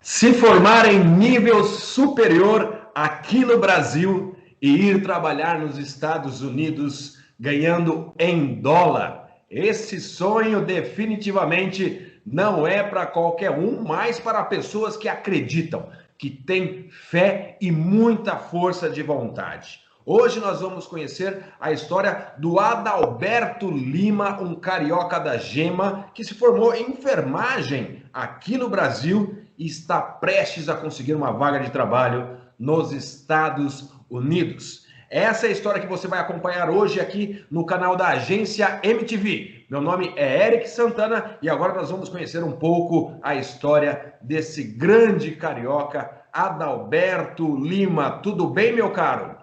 Se formar em nível superior aqui no Brasil e ir trabalhar nos Estados Unidos ganhando em dólar. Esse sonho definitivamente não é para qualquer um, mas para pessoas que acreditam, que têm fé e muita força de vontade. Hoje nós vamos conhecer a história do Adalberto Lima, um carioca da gema que se formou em enfermagem aqui no Brasil e está prestes a conseguir uma vaga de trabalho nos Estados Unidos. Essa é a história que você vai acompanhar hoje aqui no canal da Agência MTV. Meu nome é Eric Santana e agora nós vamos conhecer um pouco a história desse grande carioca, Adalberto Lima. Tudo bem, meu caro?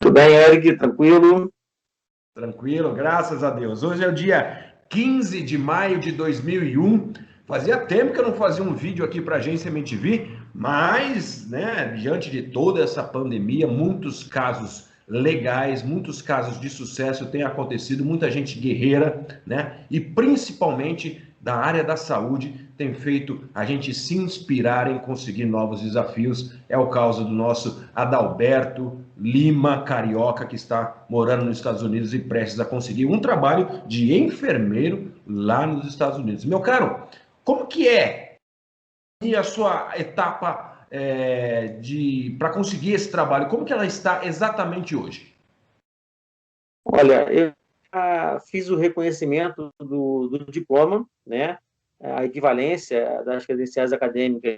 Tudo bem, Eric? Tranquilo? Tranquilo, graças a Deus. Hoje é o dia 15 de maio de 2001. Fazia tempo que eu não fazia um vídeo aqui para a Agência MTV, mas, né, diante de toda essa pandemia, muitos casos legais, muitos casos de sucesso têm acontecido, muita gente guerreira, né, e principalmente da área da saúde tem feito a gente se inspirar em conseguir novos desafios. É o caso do nosso Adalberto Lima, carioca, que está morando nos Estados Unidos e prestes a conseguir um trabalho de enfermeiro lá nos Estados Unidos. Meu caro, como que é a sua etapa para conseguir esse trabalho? Como que ela está exatamente hoje? Olha, eu já fiz o reconhecimento do diploma, né? A equivalência das credenciais acadêmicas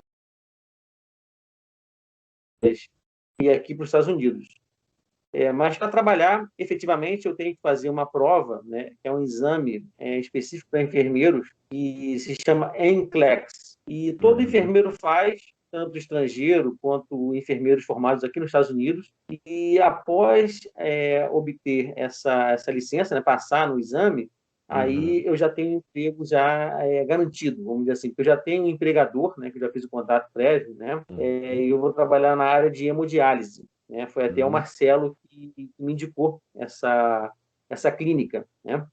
e aqui para os Estados Unidos. Mas para trabalhar, efetivamente, eu tenho que fazer uma prova, né? Que é um exame específico para enfermeiros, que se chama NCLEX. E todo enfermeiro faz, tanto estrangeiro quanto enfermeiros formados aqui nos Estados Unidos. E após obter essa licença, né? Passar no exame, Uhum. aí eu já tenho um emprego já garantido, vamos dizer assim, porque eu já tenho um empregador, né? Que eu já fiz o contato prévio, né? E eu vou trabalhar na área de hemodiálise. Né? Foi até o Uhum. Marcelo que me indicou essa clínica. Né?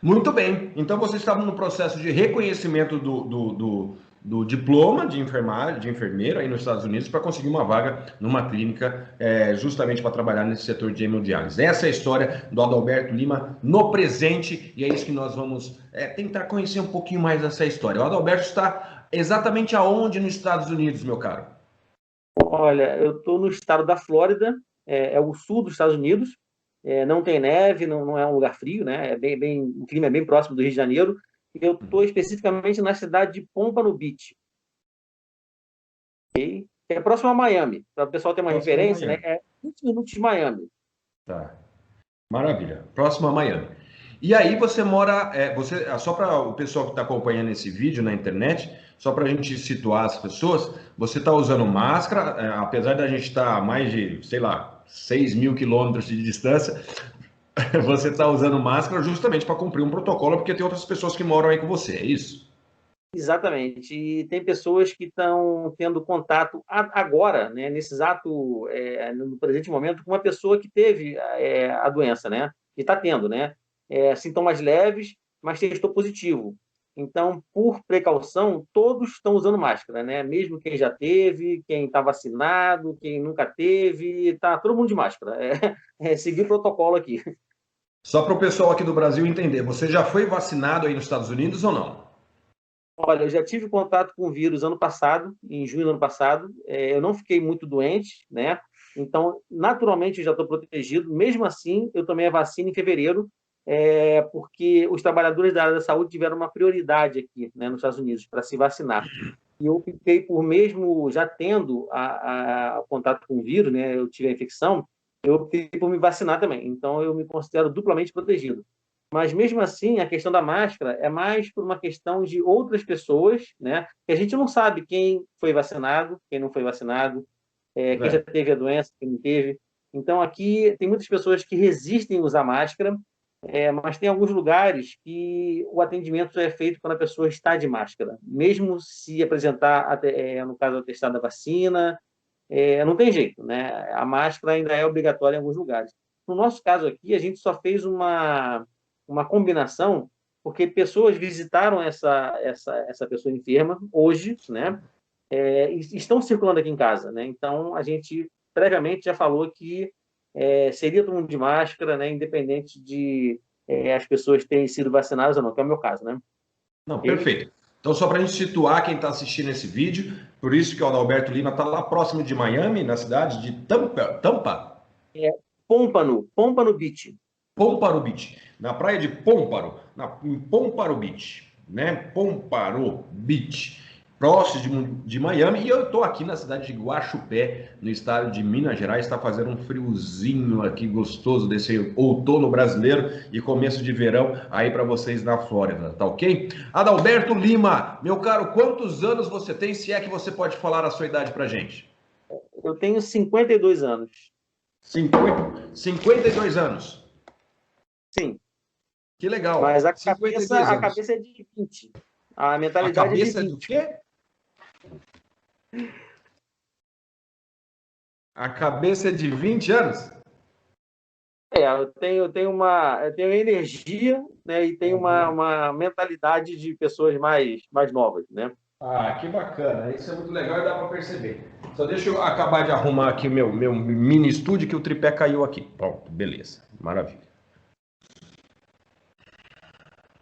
Muito bem. Então você estava no processo de reconhecimento do diploma de enfermagem, de enfermeiro aí nos Estados Unidos para conseguir uma vaga numa clínica justamente para trabalhar nesse setor de hemodiálise. Essa é a história do Adalberto Lima no presente e é isso que nós vamos tentar conhecer um pouquinho mais dessa história. O Adalberto está exatamente aonde nos Estados Unidos, meu caro? Olha, eu estou no estado da Flórida, é o sul dos Estados Unidos, não tem neve, não é um lugar frio, né? O clima é bem próximo do Rio de Janeiro, e eu estou especificamente na cidade de Pompano Beach, okay? Que é próximo a Miami, para o pessoal ter uma Próximo a referência, né? Miami. É 20 minutos de Miami. Tá. Maravilha. Próximo a Miami. E aí você mora, só para o pessoal que está acompanhando esse vídeo na internet, só para a gente situar as pessoas, você está usando máscara, apesar da gente estar a mais de, sei lá, 6.000 quilômetros de distância, você está usando máscara justamente para cumprir um protocolo, porque tem outras pessoas que moram aí com você, é isso? Exatamente. E tem pessoas que estão tendo contato agora, né, nesse exato, no presente momento, com uma pessoa que teve a doença, né? Que está tendo, né? Sintomas leves, mas testou positivo. Então, por precaução, todos estão usando máscara, né? Mesmo quem já teve, quem está vacinado, quem nunca teve, está todo mundo de máscara. Seguir o protocolo aqui. Só para o pessoal aqui do Brasil entender, você já foi vacinado aí nos Estados Unidos ou não? Olha, eu já tive contato com o vírus ano passado, em junho do ano passado. Eu não fiquei muito doente, né? Então, naturalmente, eu já estou protegido. Mesmo assim, eu tomei a vacina em fevereiro, porque os trabalhadores da área da saúde tiveram uma prioridade aqui, né, nos Estados Unidos, para se vacinar. E eu optei por, mesmo já tendo o contato com o vírus, né? Eu tive a infecção, eu optei por me vacinar também. Então, eu me considero duplamente protegido. Mas, mesmo assim, a questão da máscara é mais por uma questão de outras pessoas, né? Que a gente não sabe quem foi vacinado, quem não foi vacinado, quem já É. teve a doença, quem não teve. Então, aqui tem muitas pessoas que resistem a usar máscara, mas tem alguns lugares que o atendimento é feito quando a pessoa está de máscara, mesmo se apresentar, no caso, atestado da vacina, não tem jeito, né? A máscara ainda é obrigatória em alguns lugares. No nosso caso aqui, a gente só fez uma combinação porque pessoas visitaram essa pessoa enferma hoje, né? Estão circulando aqui em casa, né? Então, a gente previamente já falou que seria todo mundo de máscara, né? Independente de as pessoas terem sido vacinadas ou não, que é o meu caso, né? Não, E, perfeito. Então, só para a gente situar quem está assistindo esse vídeo, por isso que o Adalberto Lima está lá próximo de Miami, na cidade de Tampa? Pompano Beach. Pompano Beach, na praia de Pompano, em Pompano Beach, né? Pompano Beach, próximo de Miami, e eu estou aqui na cidade de Guaxupé, no estado de Minas Gerais. Está fazendo um friozinho aqui gostoso desse outono brasileiro e começo de verão aí para vocês na Flórida, tá ok? Adalberto Lima, meu caro, quantos anos você tem, se é que você pode falar a sua idade para gente? Eu tenho 52 anos. 52 anos. Sim. Que legal. Mas a cabeça é de 20. A mentalidade é de 20. A cabeça é do quê? A cabeça é de 20 anos? Eu tenho energia, né, e tenho uma mentalidade de pessoas mais novas, né? Ah, que bacana. Isso é muito legal e dá para perceber. Só deixa eu acabar de arrumar aqui meu mini estúdio, que o tripé caiu aqui. Pronto, beleza. Maravilha.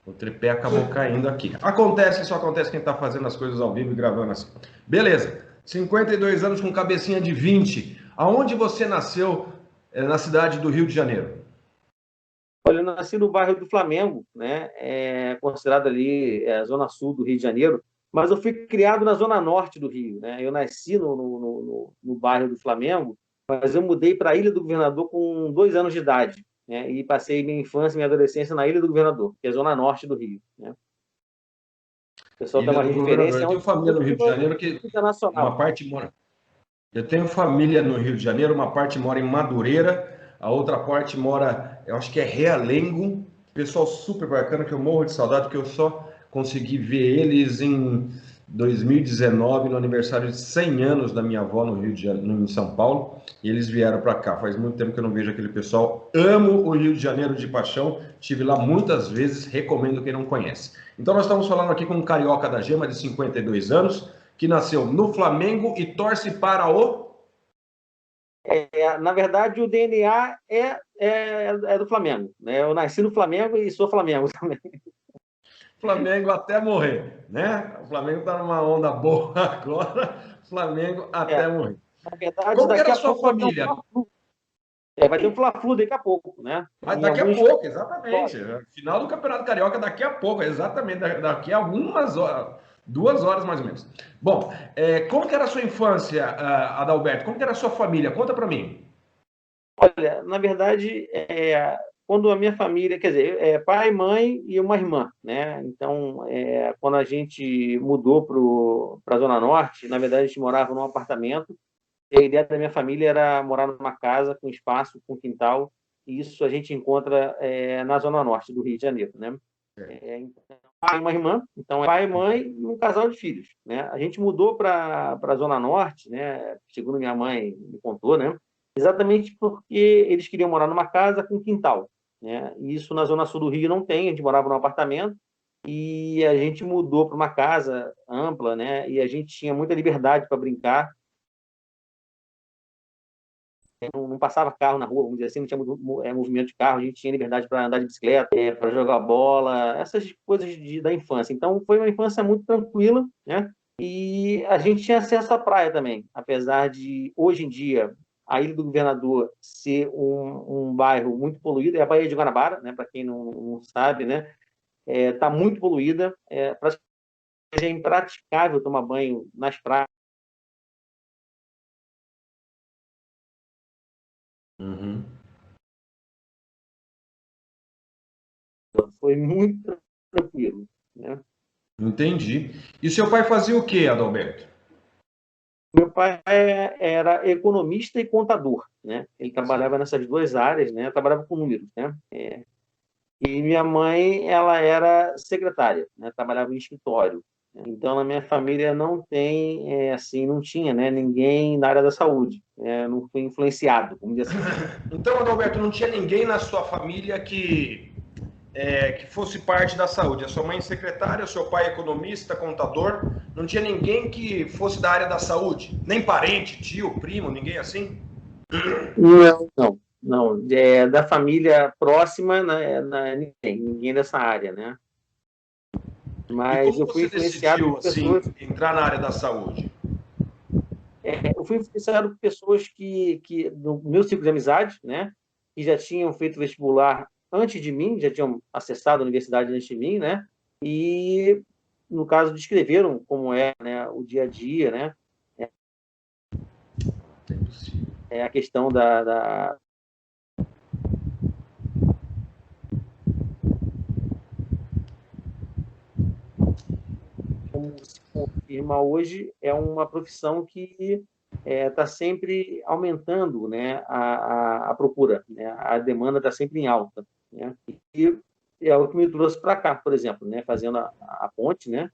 O tripé acabou caindo aqui. Isso acontece quem está fazendo as coisas ao vivo e gravando assim. Beleza. 52 anos com cabecinha de 20. Aonde você nasceu na cidade do Rio de Janeiro? Olha, eu nasci no bairro do Flamengo, né? Considerado ali a zona sul do Rio de Janeiro, mas eu fui criado na zona norte do Rio, né? Eu nasci no bairro do Flamengo, mas eu mudei para a Ilha do Governador com 2 anos de idade, né? E passei minha infância e minha adolescência na Ilha do Governador, que é a zona norte do Rio, né? O pessoal tem Ilha uma do Governador. referência Eu tenho família no Rio de Janeiro que uma internacional. parte mora. Eu tenho família no Rio de Janeiro, uma parte mora em Madureira, a outra parte mora, eu acho que é Realengo. Pessoal super bacana, que eu morro de saudade, porque eu só consegui ver eles em 2019, no aniversário de 100 anos da minha avó no Rio de Janeiro, em São Paulo, e eles vieram para cá. Faz muito tempo que eu não vejo aquele pessoal. Amo o Rio de Janeiro de paixão, estive lá muitas vezes, recomendo quem não conhece. Então nós estamos falando aqui com um carioca da Gema de 52 anos, que nasceu no Flamengo e torce para o... Na verdade, o DNA é do Flamengo, né? Eu nasci no Flamengo e sou Flamengo também. Flamengo até morrer, né? O Flamengo está numa onda boa agora, Flamengo até morrer. Na verdade, Como que daqui era a a sua pouco família? vai ter um Fla-Flu daqui a pouco, né? Mas daqui a pouco, exatamente. Final do Campeonato Carioca daqui a pouco, exatamente. Daqui a algumas horas, 2 horas mais ou menos. Bom, como que era a sua infância, Adalberto? Como que era a sua família? Conta para mim. Olha, na verdade, quando a minha família, quer dizer, pai, mãe e uma irmã, né? Então, quando a gente mudou para a Zona Norte, na verdade, a gente morava num apartamento. E a ideia da minha família era morar numa casa com espaço, com quintal, e isso a gente encontra na Zona Norte do Rio de Janeiro, né? Então, pai e uma irmã, então é pai e mãe e um casal de filhos, né? A gente mudou para a Zona Norte, né? Segundo minha mãe me contou, né? Exatamente porque eles queriam morar numa casa com quintal, né? E isso na Zona Sul do Rio não tem, a gente morava num apartamento, e a gente mudou para uma casa ampla, né? E a gente tinha muita liberdade para brincar. Não passava carro na rua, vamos dizer assim, não tinha movimento de carro, a gente tinha liberdade para andar de bicicleta, para jogar bola, essas coisas da infância. Então, foi uma infância muito tranquila, né? E a gente tinha acesso à praia também, apesar de, hoje em dia, a Ilha do Governador ser um bairro muito poluído, é a Baía de Guanabara, né? Para quem não sabe, né? Está muito poluída, praticamente é impraticável tomar banho nas praias. Uhum. Foi muito tranquilo, né? Entendi. E seu pai fazia o quê, Adalberto? Meu pai era economista e contador, né? Ele trabalhava nessas 2 áreas, né? Trabalhava com números, né? E minha mãe, ela era secretária, né? Trabalhava em escritório. Então, na minha família não tem, assim, não tinha, né? Ninguém na área da saúde. Não fui influenciado, vamos dizer assim. Então, Adalberto, não tinha ninguém na sua família que que fosse parte da saúde? A sua mãe secretária, o seu pai economista, contador, não tinha ninguém que fosse da área da saúde? Nem parente, tio, primo, ninguém assim? Não, não, não. Da família próxima, né, ninguém dessa área, né? E Mas como eu fui você influenciado decidiu, por assim, pessoas. entrar na área da saúde? Eu fui influenciado por pessoas que no meu ciclo de amizade, né, que já tinham feito vestibular antes de mim, já tinham acessado a universidade antes de mim, né, e, no caso, descreveram como é, né, o dia a dia, né, a questão da como se confirma hoje, é uma profissão que está sempre aumentando, né, a procura, né, a demanda está sempre em alta, né, e é o que me trouxe para cá, por exemplo, né, fazendo a ponte, né,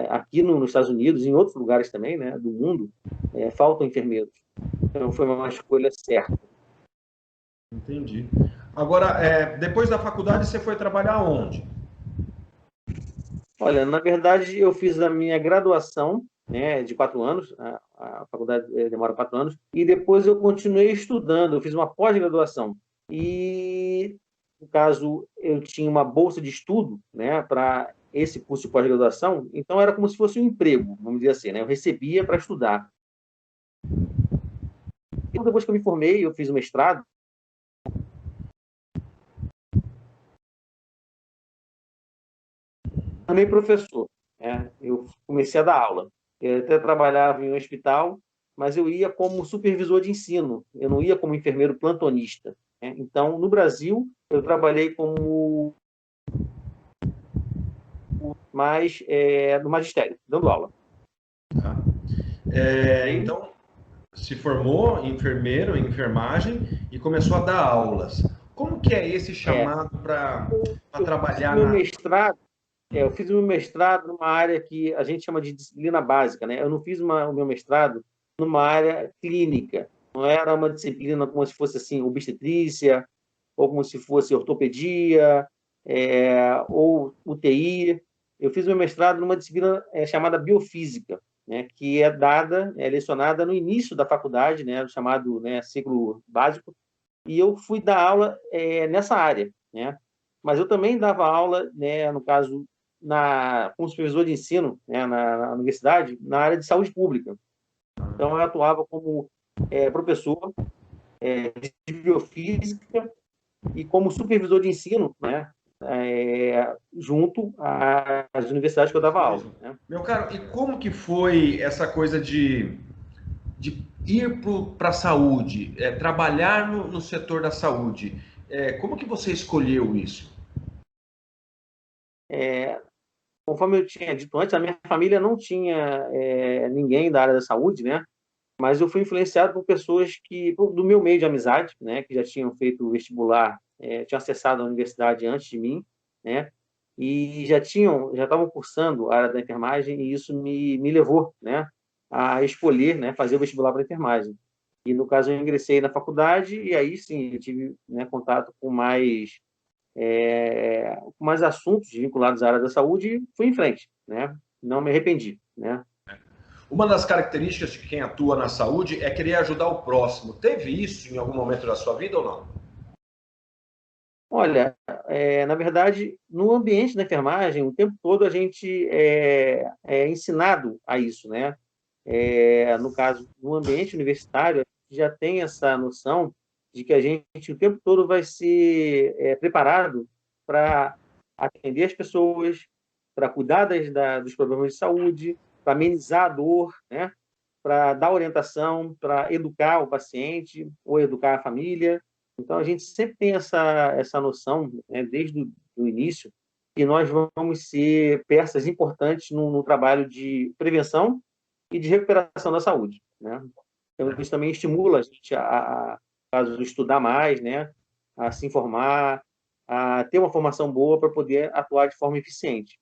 aqui nos Estados Unidos, em outros lugares também, né, do mundo, faltam enfermeiros. Então, foi uma escolha certa. Entendi. Agora, depois da faculdade, você foi trabalhar onde? Olha, na verdade, eu fiz a minha graduação, né, de 4 anos, a faculdade demora 4 anos, e depois eu continuei estudando, eu fiz uma pós-graduação. E, no caso, eu tinha uma bolsa de estudo, né, para esse curso de pós-graduação, então era como se fosse um emprego, vamos dizer assim, né, eu recebia para estudar. E depois que eu me formei, eu fiz o mestrado, também professor, né? Eu comecei a dar aula. Eu até trabalhava em um hospital, mas eu ia como supervisor de ensino, eu não ia como enfermeiro plantonista, né? Então, no Brasil, eu trabalhei como mais no magistério, dando aula. Tá? Então, se formou em enfermeiro, em enfermagem e começou a dar aulas. Como que é esse É, chamado para eu fiz o trabalhar meu na... mestrado, eu fiz o meu mestrado numa área que a gente chama de disciplina básica, né? Eu não fiz o meu mestrado numa área clínica, não era uma disciplina como se fosse assim obstetrícia ou como se fosse ortopedia ou UTI. Eu fiz o meu mestrado numa disciplina chamada biofísica, né? Que é dada, lecionada no início da faculdade, né? Chamado, né, ciclo básico, e eu fui dar aula nessa área, né? Mas eu também dava aula, né, no caso, como supervisor de ensino, né, na universidade, na área de saúde pública. Então, eu atuava como professor de biofísica e como supervisor de ensino, né, junto às universidades que eu dava aula, né? Meu caro, e como que foi essa coisa de ir para a saúde, trabalhar no setor da saúde? Como que você escolheu isso? Conforme eu tinha dito antes, a minha família não tinha ninguém da área da saúde, né? Mas eu fui influenciado por pessoas do meu meio de amizade, né, que já tinham feito o vestibular, tinham acessado a universidade antes de mim, né, e já estavam cursando a área da enfermagem, e isso me levou, né, a escolher, né, fazer o vestibular para enfermagem. E, no caso, eu ingressei na faculdade, e aí sim, eu tive, né, contato com mais assuntos vinculados à área da saúde e fui em frente, né, não me arrependi, né. Uma das características de quem atua na saúde é querer ajudar o próximo. Teve isso em algum momento da sua vida ou não? Olha, na verdade, no ambiente da enfermagem, o tempo todo a gente é ensinado a isso, né? No caso, no ambiente universitário, a gente já tem essa noção de que a gente o tempo todo vai ser preparado para atender as pessoas, para cuidar dos problemas de saúde, para amenizar a dor, né? Para dar orientação, para educar o paciente ou educar a família. Então, a gente sempre tem essa noção, né, desde o início, que nós vamos ser peças importantes no trabalho de prevenção e de recuperação da saúde, né? Então, isso também estimula a gente a estudar mais, né, a se informar, a ter uma formação boa para poder atuar de forma eficiente.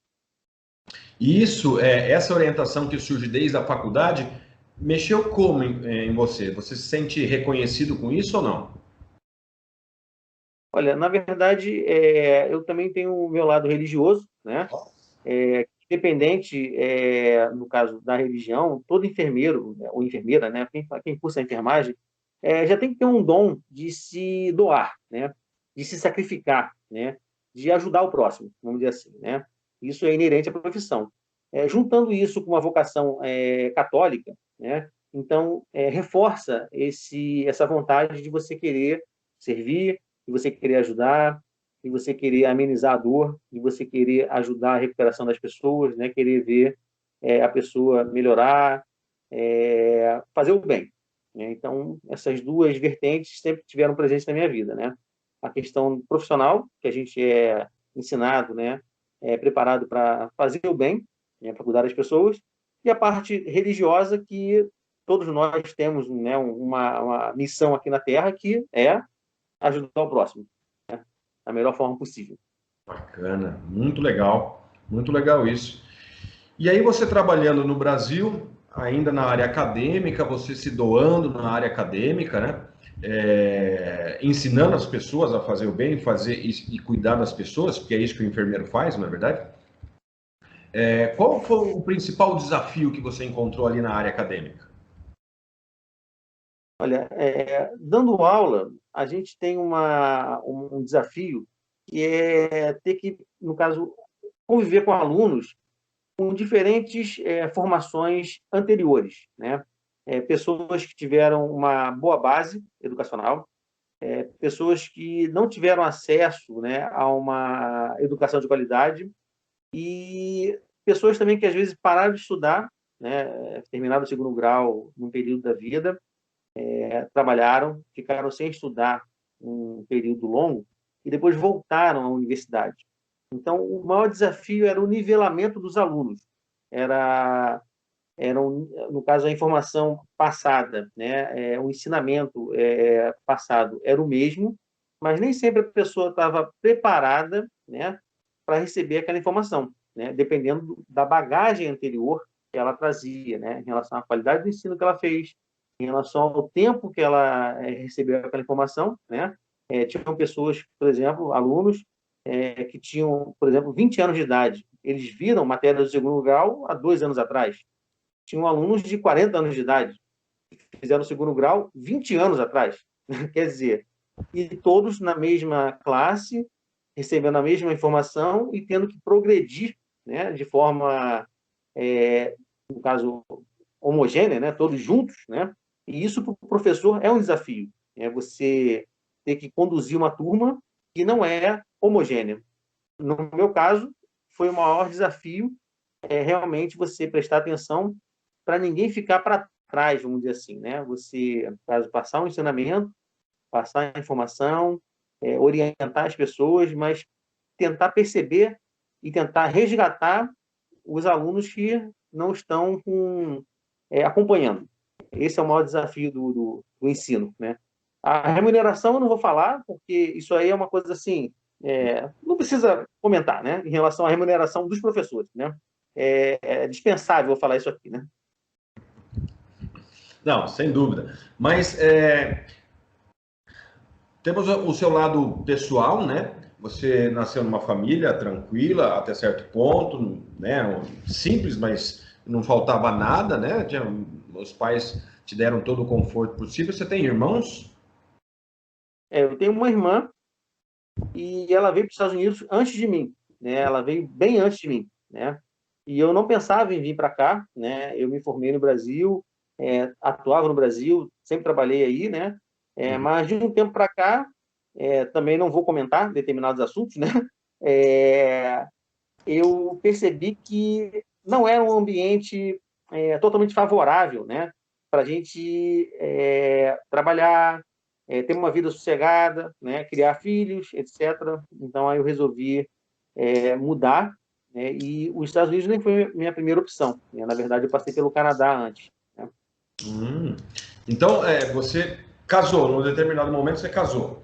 E isso, essa orientação que surge desde a faculdade, mexeu como em você? Você se sente reconhecido com isso ou não? Olha, na verdade, eu também tenho o meu lado religioso, né? Independente, no caso da religião, todo enfermeiro, né, ou enfermeira, né, quem cursa a enfermagem, já tem que ter um dom de se doar, né, de se sacrificar, né, de ajudar o próximo, vamos dizer assim, né. Isso é inerente à profissão. Juntando isso com uma vocação católica, né, então reforça essa vontade de você querer servir, de você querer ajudar, de você querer amenizar a dor, de você querer ajudar a recuperação das pessoas, né? Querer ver a pessoa melhorar, fazer o bem. Né? Então, essas duas vertentes sempre tiveram presente na minha vida. Né? A questão profissional, que a gente é ensinado, né? É preparado para fazer o bem, né? Para cuidar das pessoas, e a parte religiosa, que todos nós temos, né? Uma missão aqui na Terra, que é ajudar o próximo da melhor forma possível. Bacana, muito legal isso. E aí você trabalhando no Brasil, ainda na área acadêmica, você se doando na área acadêmica, né? Ensinando as pessoas a fazer o bem, fazer e cuidar das pessoas, porque é isso que o enfermeiro faz, não é verdade? Qual foi o principal desafio que você encontrou ali na área acadêmica? Olha, dando aula, a gente tem um desafio que é ter que, no caso, conviver com alunos com diferentes formações anteriores, né? Pessoas que tiveram uma boa base educacional, pessoas que não tiveram acesso, né, a uma educação de qualidade e pessoas também que às vezes pararam de estudar, né, terminaram o segundo grau num período da vida, trabalharam, ficaram sem estudar um período longo e depois voltaram à universidade. Então, o maior desafio era o nivelamento dos alunos. Era, no caso, a informação passada, né? O ensinamento passado era o mesmo, mas nem sempre a pessoa estava preparada, né, para receber aquela informação, né? Dependendo da bagagem anterior que ela trazia, né? Em relação à qualidade do ensino que ela fez, em relação ao tempo que ela recebeu aquela informação, né? Tinham pessoas, por exemplo, alunos que tinham, por exemplo, 20 anos de idade. Eles viram matéria do segundo grau há 2 anos atrás. Tinham alunos de 40 anos de idade, que fizeram o segundo grau 20 anos atrás. Quer dizer, e todos na mesma classe, recebendo a mesma informação e tendo que progredir, né, de forma, no caso, homogênea, né, todos juntos, né? E isso para o professor é um desafio. Você ter que conduzir uma turma que não é homogênea. No meu caso, foi o maior desafio realmente você prestar atenção para ninguém ficar para trás, vamos dizer assim, né? Você, no caso, passar um ensinamento, passar a informação, orientar as pessoas, mas tentar perceber e tentar resgatar os alunos que não estão acompanhando. Esse é o maior desafio do ensino, né? A remuneração eu não vou falar, porque isso aí é uma coisa assim, não precisa comentar, né? Em relação à remuneração dos professores, né? É dispensável eu falar isso aqui, né? Não, sem dúvida. Mas temos o seu lado pessoal, né? Você nasceu numa família tranquila até certo ponto, né? Simples, mas não faltava nada, né? Os pais te deram todo o conforto possível. Você tem irmãos? Eu tenho uma irmã e ela veio para os Estados Unidos antes de mim, né? Ela veio bem antes de mim, né? E eu não pensava em vir para cá, né? Eu me formei no Brasil, atuava no Brasil, sempre trabalhei aí, né? Mas de um tempo para cá, também não vou comentar determinados assuntos, né? É, eu percebi que não era um ambiente totalmente favorável, né? Para a gente trabalhar, ter uma vida sossegada, né? Criar filhos, etc. Então, aí eu resolvi mudar, né? E os Estados Unidos nem foi minha primeira opção, né? Na verdade, eu passei pelo Canadá antes, né? Então, você casou, num determinado momento você casou.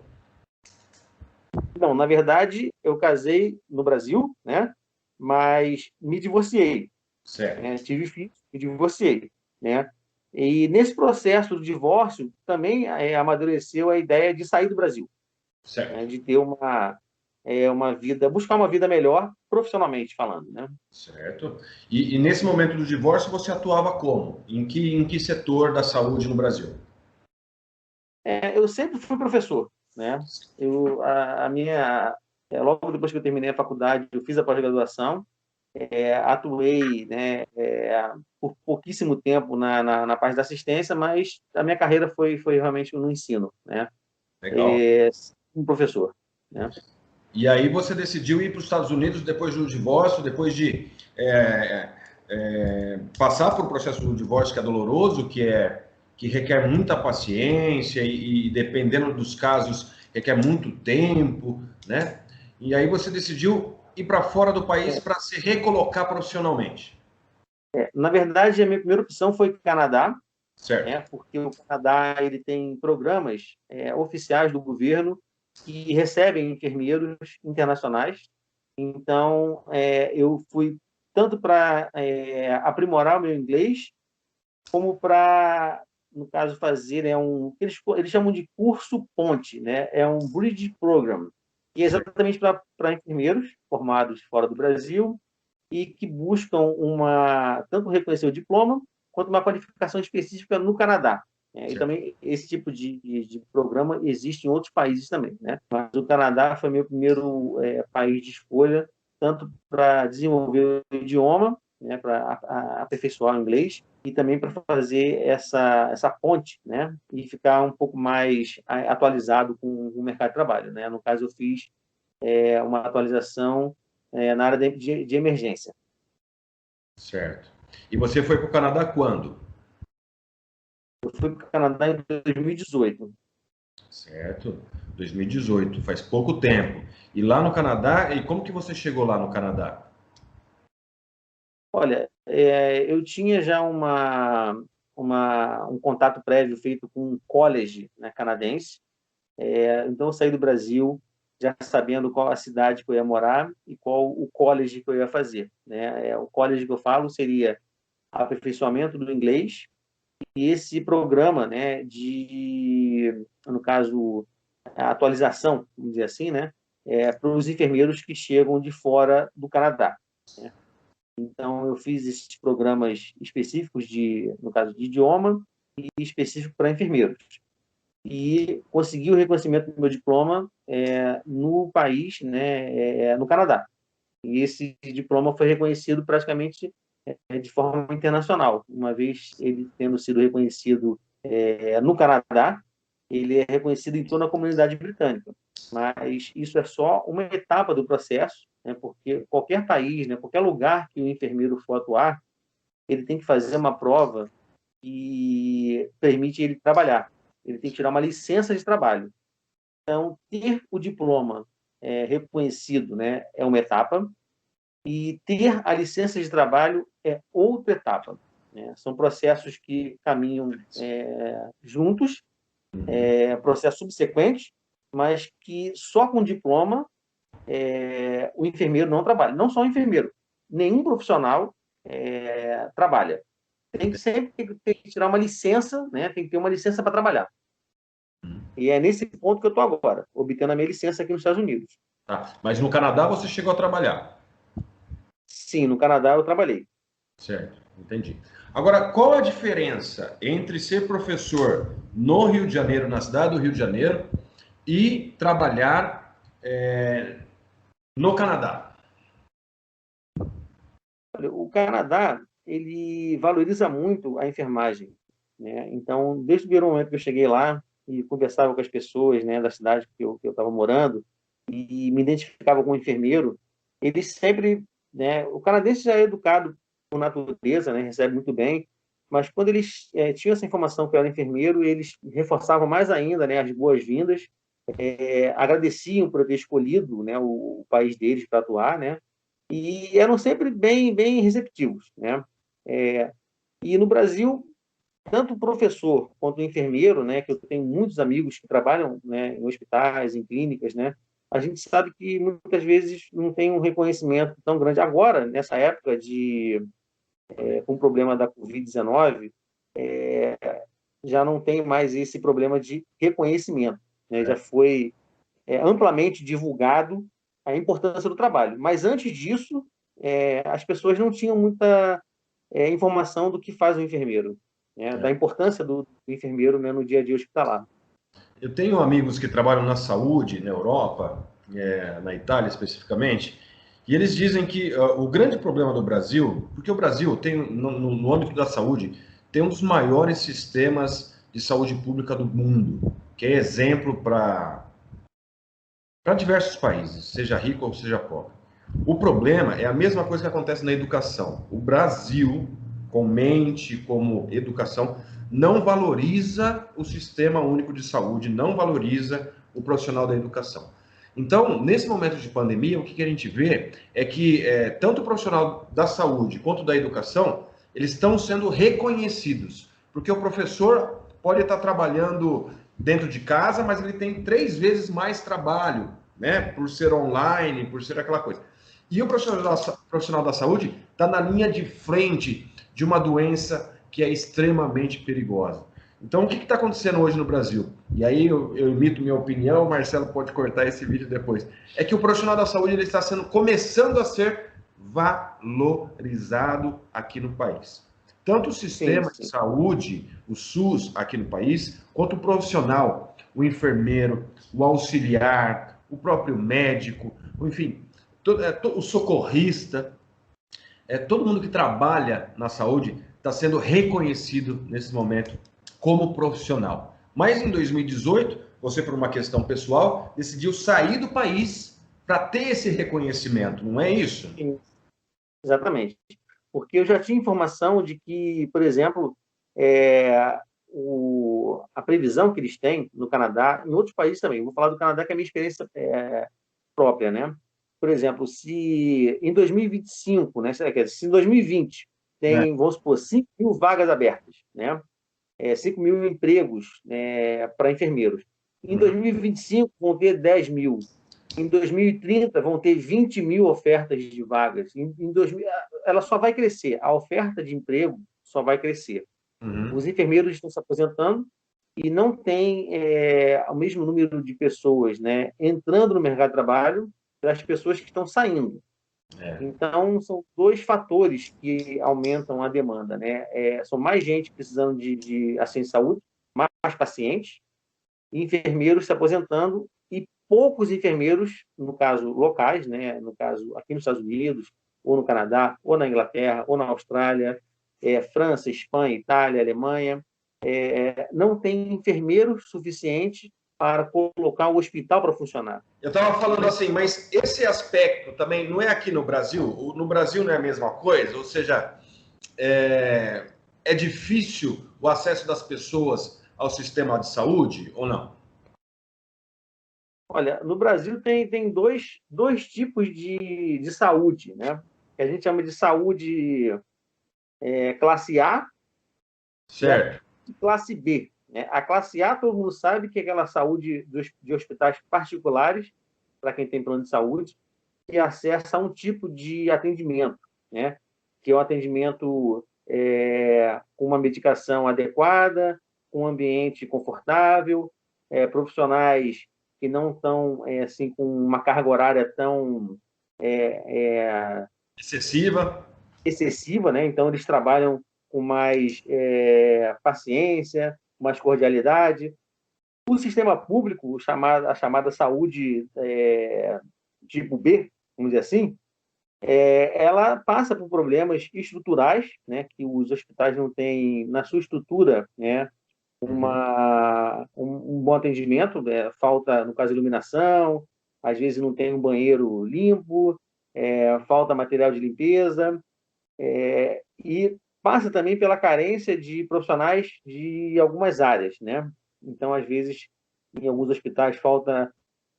Não, na verdade, eu casei no Brasil, né? Mas me divorciei, Certo. né? Tive filhos, me divorciei, né? E nesse processo do divórcio também amadureceu a ideia de sair do Brasil, Certo, né, de ter uma vida, buscar uma vida melhor profissionalmente falando, né? certo. E nesse momento do divórcio você atuava como? Em que setor da saúde no Brasil? Eu sempre fui professor, né? Logo depois que eu terminei a faculdade, eu fiz a pós-graduação, atuei, né, por pouquíssimo tempo na parte da assistência, mas a minha carreira foi realmente no ensino, né? Legal. Um professor, né? E aí você decidiu ir para os Estados Unidos depois do divórcio, depois de passar por um processo do divórcio que é doloroso, que requer muita paciência e dependendo dos casos requer muito tempo, né? E aí você decidiu ir para fora do país para se recolocar profissionalmente, Na verdade, a minha primeira opção foi Canadá, certo? né? Porque o Canadá ele tem programas oficiais do governo que recebem enfermeiros internacionais. Então, eu fui tanto para aprimorar o meu inglês, como para, no caso, fazer eles chamam de curso ponte, né? É um bridge program, e é Certo. exatamente para enfermeiros formados fora do Brasil e que buscam tanto reconhecer o diploma quanto uma qualificação específica no Canadá. E Certo. também esse tipo de programa existe em outros países também, né? Mas o Canadá foi meu primeiro país de escolha, tanto para desenvolver o idioma, né, para aperfeiçoar o inglês, e também para fazer essa ponte, né, e ficar um pouco mais atualizado com o mercado de trabalho, né? No caso, eu fiz uma atualização na área de emergência. Certo. E você foi para o Canadá quando? Eu fui para o Canadá em 2018. Certo. 2018, faz pouco tempo. E lá no Canadá, e como que você chegou lá no Canadá? Olha, eu tinha já um contato prévio feito com um college, né, canadense. Então, eu saí do Brasil já sabendo qual a cidade que eu ia morar e qual o college que eu ia fazer, né? O college que eu falo seria aperfeiçoamento do inglês, e esse programa, né, no caso, a atualização, vamos dizer assim, né, para os enfermeiros que chegam de fora do Canadá, né? Então, eu fiz esses programas específicos no caso de idioma, e específico para enfermeiros. E consegui o reconhecimento do meu diploma no país, né, no Canadá. E esse diploma foi reconhecido praticamente de forma internacional, uma vez ele tendo sido reconhecido no Canadá, ele é reconhecido em toda a comunidade britânica. Mas isso é só uma etapa do processo, né, porque qualquer país, né, qualquer lugar que o enfermeiro for atuar, ele tem que fazer uma prova que permite ele trabalhar. Ele tem que tirar uma licença de trabalho. Então, ter o diploma reconhecido, né, é uma etapa, e ter a licença de trabalho é outra etapa, né? São processos que caminham juntos, processos subsequentes, mas que só com diploma o enfermeiro não trabalha. Não só o enfermeiro, nenhum profissional trabalha. Tem que sempre ter que tirar uma licença, né? Tem que ter uma licença para trabalhar. E é nesse ponto que eu estou agora, obtendo a minha licença aqui nos Estados Unidos. Tá. Mas no Canadá você chegou a trabalhar. Sim, no Canadá eu trabalhei. Certo, entendi. Agora, qual a diferença entre ser professor no Rio de Janeiro, na cidade do Rio de Janeiro, e trabalhar no Canadá? Olha, o Canadá, ele valoriza muito a enfermagem, né? Então, desde o primeiro momento que eu cheguei lá e conversava com as pessoas, né, da cidade que eu estava morando e me identificava como enfermeiro, eles sempre, né, o canadense já é educado por natureza, né, recebe muito bem, mas quando eles tinham essa informação que eu era enfermeiro, eles reforçavam mais ainda, né, as boas-vindas, agradeciam por eu ter escolhido, né, o país deles para atuar, né, e eram sempre bem receptivos, né? E no Brasil, tanto o professor quanto o enfermeiro, né, que eu tenho muitos amigos que trabalham, né, em hospitais, em clínicas, né, a gente sabe que muitas vezes não tem um reconhecimento tão grande. Agora, nessa época com o problema da Covid-19, já não tem mais esse problema de reconhecimento, né? Já foi amplamente divulgado a importância do trabalho. Mas antes disso, as pessoas não tinham muita informação do que faz o enfermeiro, né? Da importância do enfermeiro, né, no dia a dia hospitalar. Eu tenho amigos que trabalham na saúde, na Europa, na Itália especificamente, e eles dizem que o grande problema do Brasil, porque o Brasil tem, no âmbito da saúde, tem um dos maiores sistemas de saúde pública do mundo, que é exemplo para diversos países, seja rico ou seja pobre. O problema é a mesma coisa que acontece na educação. O Brasil, com mente, como educação, não valoriza o sistema único de saúde, não valoriza o profissional da educação. Então, nesse momento de pandemia, o que a gente vê é que tanto o profissional da saúde quanto da educação, eles estão sendo reconhecidos, porque o professor pode estar trabalhando dentro de casa, mas ele tem 3 vezes mais trabalho, né? Por ser online, por ser aquela coisa. E o profissional da saúde está na linha de frente de uma doença que é extremamente perigosa. Então, o que está acontecendo hoje no Brasil? E aí eu emito minha opinião, o Marcelo pode cortar esse vídeo depois. É que o profissional da saúde ele está começando a ser valorizado aqui no país. Tanto o sistema de saúde, o SUS aqui no país, quanto o profissional, o enfermeiro, o auxiliar, o próprio médico, enfim, o socorrista, todo mundo que trabalha na saúde está sendo reconhecido nesse momento como profissional. Mas em 2018, você, por uma questão pessoal, decidiu sair do país para ter esse reconhecimento, não é isso? Sim, exatamente. Porque eu já tinha informação de que, por exemplo, a previsão que eles têm no Canadá, em outros países também, eu vou falar do Canadá, que é a minha experiência própria, né? Por exemplo, se em 2025, né, se em 2020 tem, vamos supor, 5 mil vagas abertas, né? 5 mil empregos para enfermeiros. Em 2025 vão ter 10 mil. Em 2030 vão ter 20 mil ofertas de vagas. Em 2000, ela só vai crescer. A oferta de emprego só vai crescer. Os enfermeiros estão se aposentando e não tem o mesmo número de pessoas, né, entrando no mercado de trabalho das pessoas que estão saindo. Então, são 2 fatores que aumentam a demanda, né? São mais gente precisando de assistência de saúde, mais pacientes, e enfermeiros se aposentando e poucos enfermeiros, no caso locais, né? No caso aqui nos Estados Unidos, ou no Canadá, ou na Inglaterra, ou na Austrália, França, Espanha, Itália, Alemanha, não tem enfermeiros suficientes para colocar o hospital para funcionar. Eu estava falando assim, mas esse aspecto também não é aqui no Brasil? No Brasil não é a mesma coisa? Ou seja, é difícil o acesso das pessoas ao sistema de saúde ou não? Olha, no Brasil tem dois tipos de saúde, né? Que a gente chama de saúde classe A e a Certo. classe B. Né? A classe A, todo mundo sabe que é aquela saúde de hospitais particulares, para quem tem plano de saúde, que acessa um tipo de atendimento, né? Que é um atendimento com uma medicação adequada, com um ambiente confortável, profissionais que não estão assim com uma carga horária tão Excessiva. excessiva, né? Então eles trabalham com mais paciência, mais cordialidade. O sistema público, a chamada saúde tipo B, vamos dizer assim, ela passa por problemas estruturais, né, que os hospitais não têm na sua estrutura, né, um bom atendimento, falta, no caso, iluminação, às vezes não tem um banheiro limpo, falta material de limpeza, e passa também pela carência de profissionais de algumas áreas, né? Então, às vezes, em alguns hospitais falta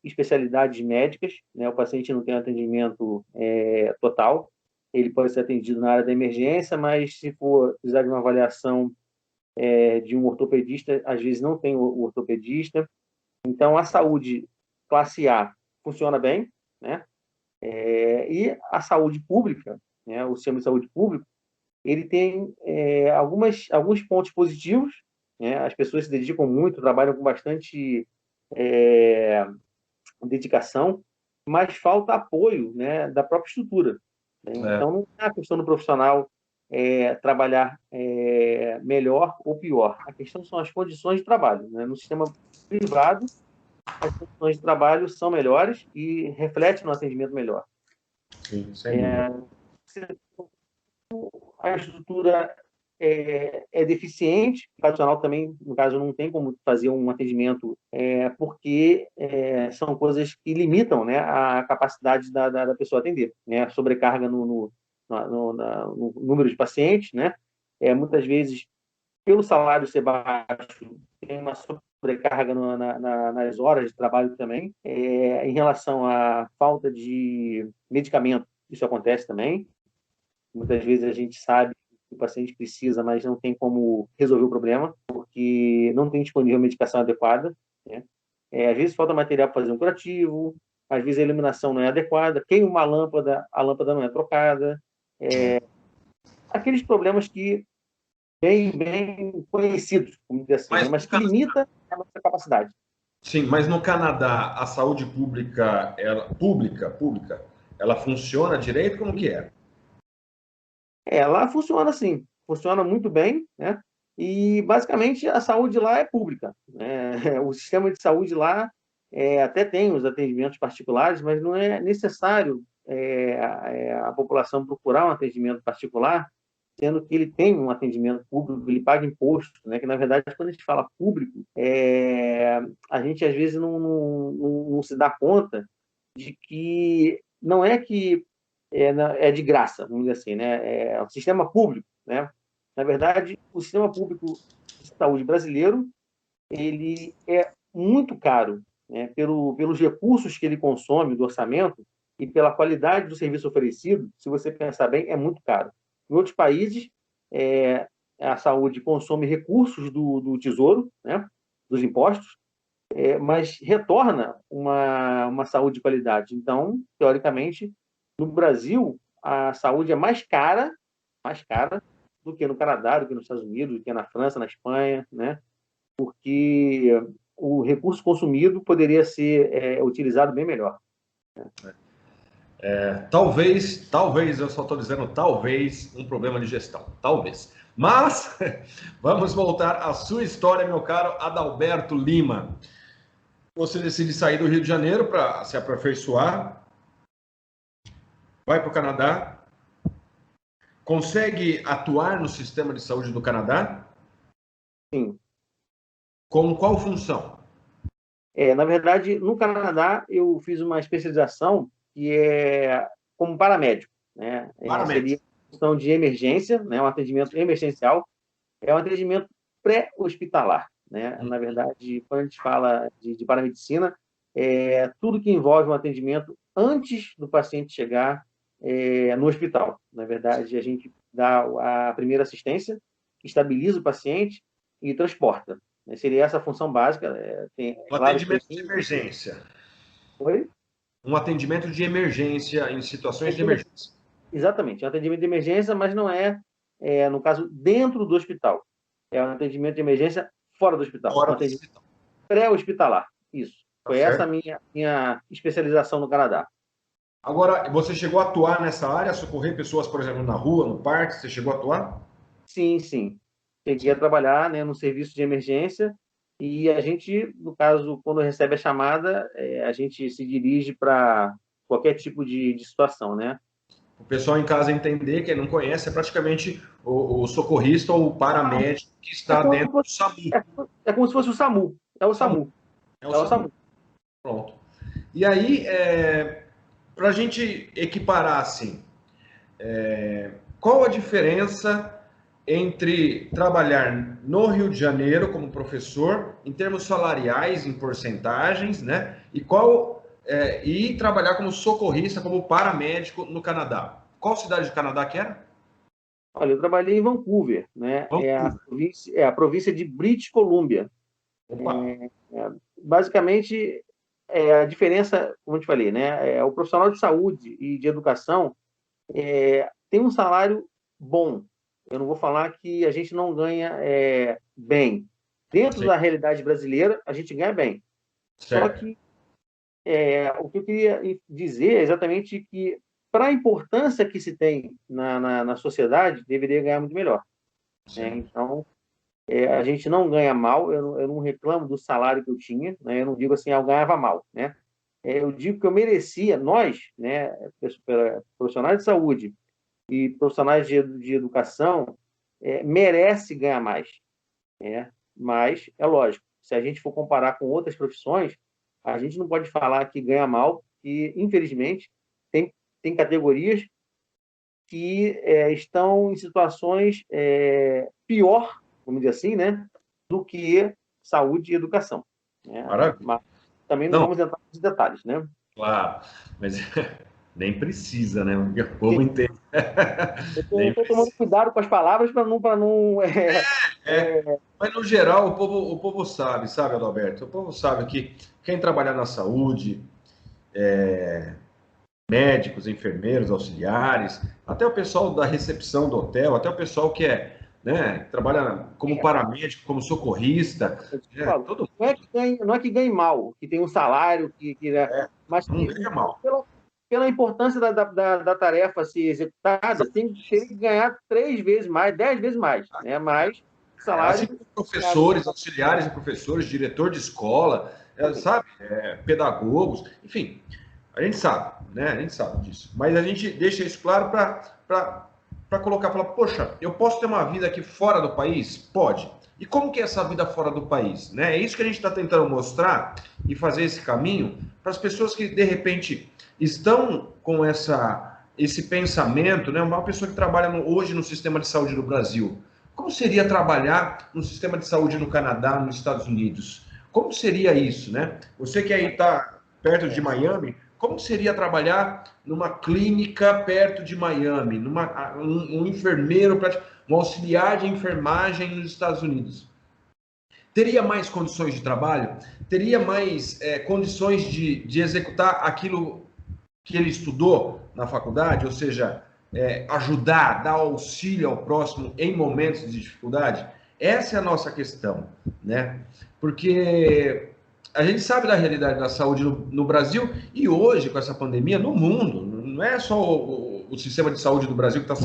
especialidades médicas, né? O paciente não tem atendimento total, ele pode ser atendido na área da emergência, mas se for precisar de uma avaliação de um ortopedista, às vezes não tem o ortopedista. Então, a saúde classe A funciona bem, né? E a saúde pública, né? O sistema de saúde público, ele tem alguns pontos positivos, né? As pessoas se dedicam muito, trabalham com bastante dedicação, mas falta apoio, né, da própria estrutura. Né? Então, não é a questão do profissional trabalhar melhor ou pior. A questão são as condições de trabalho. Né? No sistema privado, as condições de trabalho são melhores e refletem no atendimento melhor. Sim, sem dúvida. A estrutura deficiente, o tradicional também, no caso, não tem como fazer um atendimento, porque são coisas que limitam, né, a capacidade da pessoa atender, né, sobrecarga no número de pacientes, né, muitas vezes, pelo salário ser baixo, tem uma sobrecarga nas horas de trabalho também. Em relação à falta de medicamento, isso acontece também. Muitas vezes a gente sabe que o paciente precisa, mas não tem como resolver o problema, porque não tem disponível a medicação adequada. Né? Às vezes falta material para fazer um curativo, às vezes a iluminação não é adequada, queima uma lâmpada, a lâmpada não é trocada. Aqueles problemas que bem conhecidos, como dizer assim, mas que limita a nossa capacidade. Sim, mas no Canadá, a saúde pública, ela funciona direito? Como que é? Lá funciona assim, funciona muito bem, né? E basicamente a saúde lá é pública. Né? O sistema de saúde lá até tem os atendimentos particulares, mas não é necessário a população procurar um atendimento particular, sendo que ele tem um atendimento público, ele paga imposto, né? Que na verdade quando a gente fala público, a gente às vezes não se dá conta de que não é que é de graça, vamos dizer assim, né? É o sistema público, né? Na verdade, o sistema público de saúde brasileiro ele é muito caro, né? Pelos recursos que ele consome do orçamento e pela qualidade do serviço oferecido. Se você pensar bem, é muito caro. Em outros países, a saúde consome recursos do tesouro, né? Dos impostos, mas retorna uma saúde de qualidade. Então, teoricamente, no Brasil, a saúde é mais cara do que no Canadá, do que nos Estados Unidos, do que na França, na Espanha, né? Porque o recurso consumido poderia ser utilizado bem melhor. Talvez, eu só estou dizendo talvez, um problema de gestão. Talvez. Mas, vamos voltar à sua história, meu caro Adalberto Lima. Você decide sair do Rio de Janeiro para se aperfeiçoar, vai para o Canadá, consegue atuar no sistema de saúde do Canadá? Sim. Com qual função? Na verdade, no Canadá, eu fiz uma especialização que é como paramédico. Né? Seria função de emergência, né? Um atendimento emergencial, é um atendimento pré-hospitalar. Né? Na verdade, quando a gente fala de paramedicina, tudo que envolve um atendimento antes do paciente chegar no hospital. Na verdade, a gente dá a primeira assistência, estabiliza o paciente e transporta. Seria essa a função básica. Um atendimento de emergência. Oi? Um atendimento de emergência em situações de emergência. Exatamente, é um atendimento de emergência, mas não no caso, dentro do hospital. É um atendimento de emergência fora do hospital. Fora um atendimento pré-hospitalar. Isso. Foi essa a minha especialização no Canadá. Agora, você chegou a atuar nessa área, socorrer pessoas, por exemplo, na rua, no parque? Você chegou a atuar? Sim, sim. Cheguei a trabalhar, né, no serviço de emergência e a gente, no caso, quando recebe a chamada, a gente se dirige para qualquer tipo de situação, né? O pessoal em casa entender, quem não conhece, é praticamente o socorrista ou o paramédico que está dentro do SAMU. É como se fosse o SAMU. É o SAMU. É o SAMU. Pronto. E aí, para a gente equiparar assim, qual a diferença entre trabalhar no Rio de Janeiro como professor, em termos salariais, em porcentagens, né? E trabalhar como socorrista, como paramédico no Canadá? Qual cidade do Canadá que era? Olha, eu trabalhei em Vancouver, né? É a província de British Columbia. Basicamente, a diferença, como eu te falei, né? O profissional de saúde e de educação tem um salário bom. Eu não vou falar que a gente não ganha bem. Dentro da realidade brasileira, a gente ganha bem. Certo. Só que O que eu queria dizer é exatamente que, para a importância que se tem na sociedade, deveria ganhar muito melhor, né? Sim. Então, a gente não ganha mal, eu não reclamo do salário que eu tinha, né? Eu não digo assim, eu ganhava mal, né? Eu digo que eu merecia, nós, né, profissionais de saúde e profissionais de educação, merece ganhar mais, né? Mas, é lógico, se a gente for comparar com outras profissões, a gente não pode falar que ganha mal, e, infelizmente, tem categorias que estão em situações pior, vamos dizer assim, né, do que saúde e educação, né? Maravilha. Mas também não Não, vamos entrar nos detalhes, né? claro, mas nem precisa, né? Porque o povo Sim, entende. eu Nem estou tomando precisa. cuidado com as palavras para não É, mas no geral o povo sabe, Adalberto? O povo sabe que quem trabalhar na saúde, médicos, enfermeiros, auxiliares, até o pessoal da recepção do hotel, até o pessoal que trabalha como paramédico, como socorrista, eu te falo, todo não é que ganhe mal, que tem um salário, né, mas mundo que, ganha mal. pela importância da tarefa ser executada, tem que ganhar 3 vezes mais, 10 vezes mais, né? Mas Assim salário como professores, auxiliares de professores, diretor de escola, também. sabe, pedagogos, enfim, a gente sabe, né? A gente sabe disso. Mas a gente deixa isso claro para colocar, falar, poxa, eu posso ter uma vida aqui fora do país? Pode. E como que é essa vida fora do país? Né? É isso que a gente está tentando mostrar e fazer esse caminho para as pessoas que, de repente, estão com esse pensamento, né? Uma pessoa que trabalha hoje no sistema de saúde do Brasil. Como seria trabalhar no sistema de saúde no Canadá, nos Estados Unidos? Como seria isso, né? Você que aí está perto de É, Miami, como seria trabalhar numa clínica perto de Miami, um enfermeiro, um auxiliar de enfermagem nos Estados Unidos? Teria mais condições de trabalho? Teria mais condições de executar aquilo que ele estudou na faculdade? Ou seja, ajudar, dar auxílio ao próximo em momentos de dificuldade? Essa é a nossa questão, né? Porque a gente sabe da realidade da saúde no Brasil e hoje, com essa pandemia, no mundo. Não é só o sistema de saúde do Brasil que está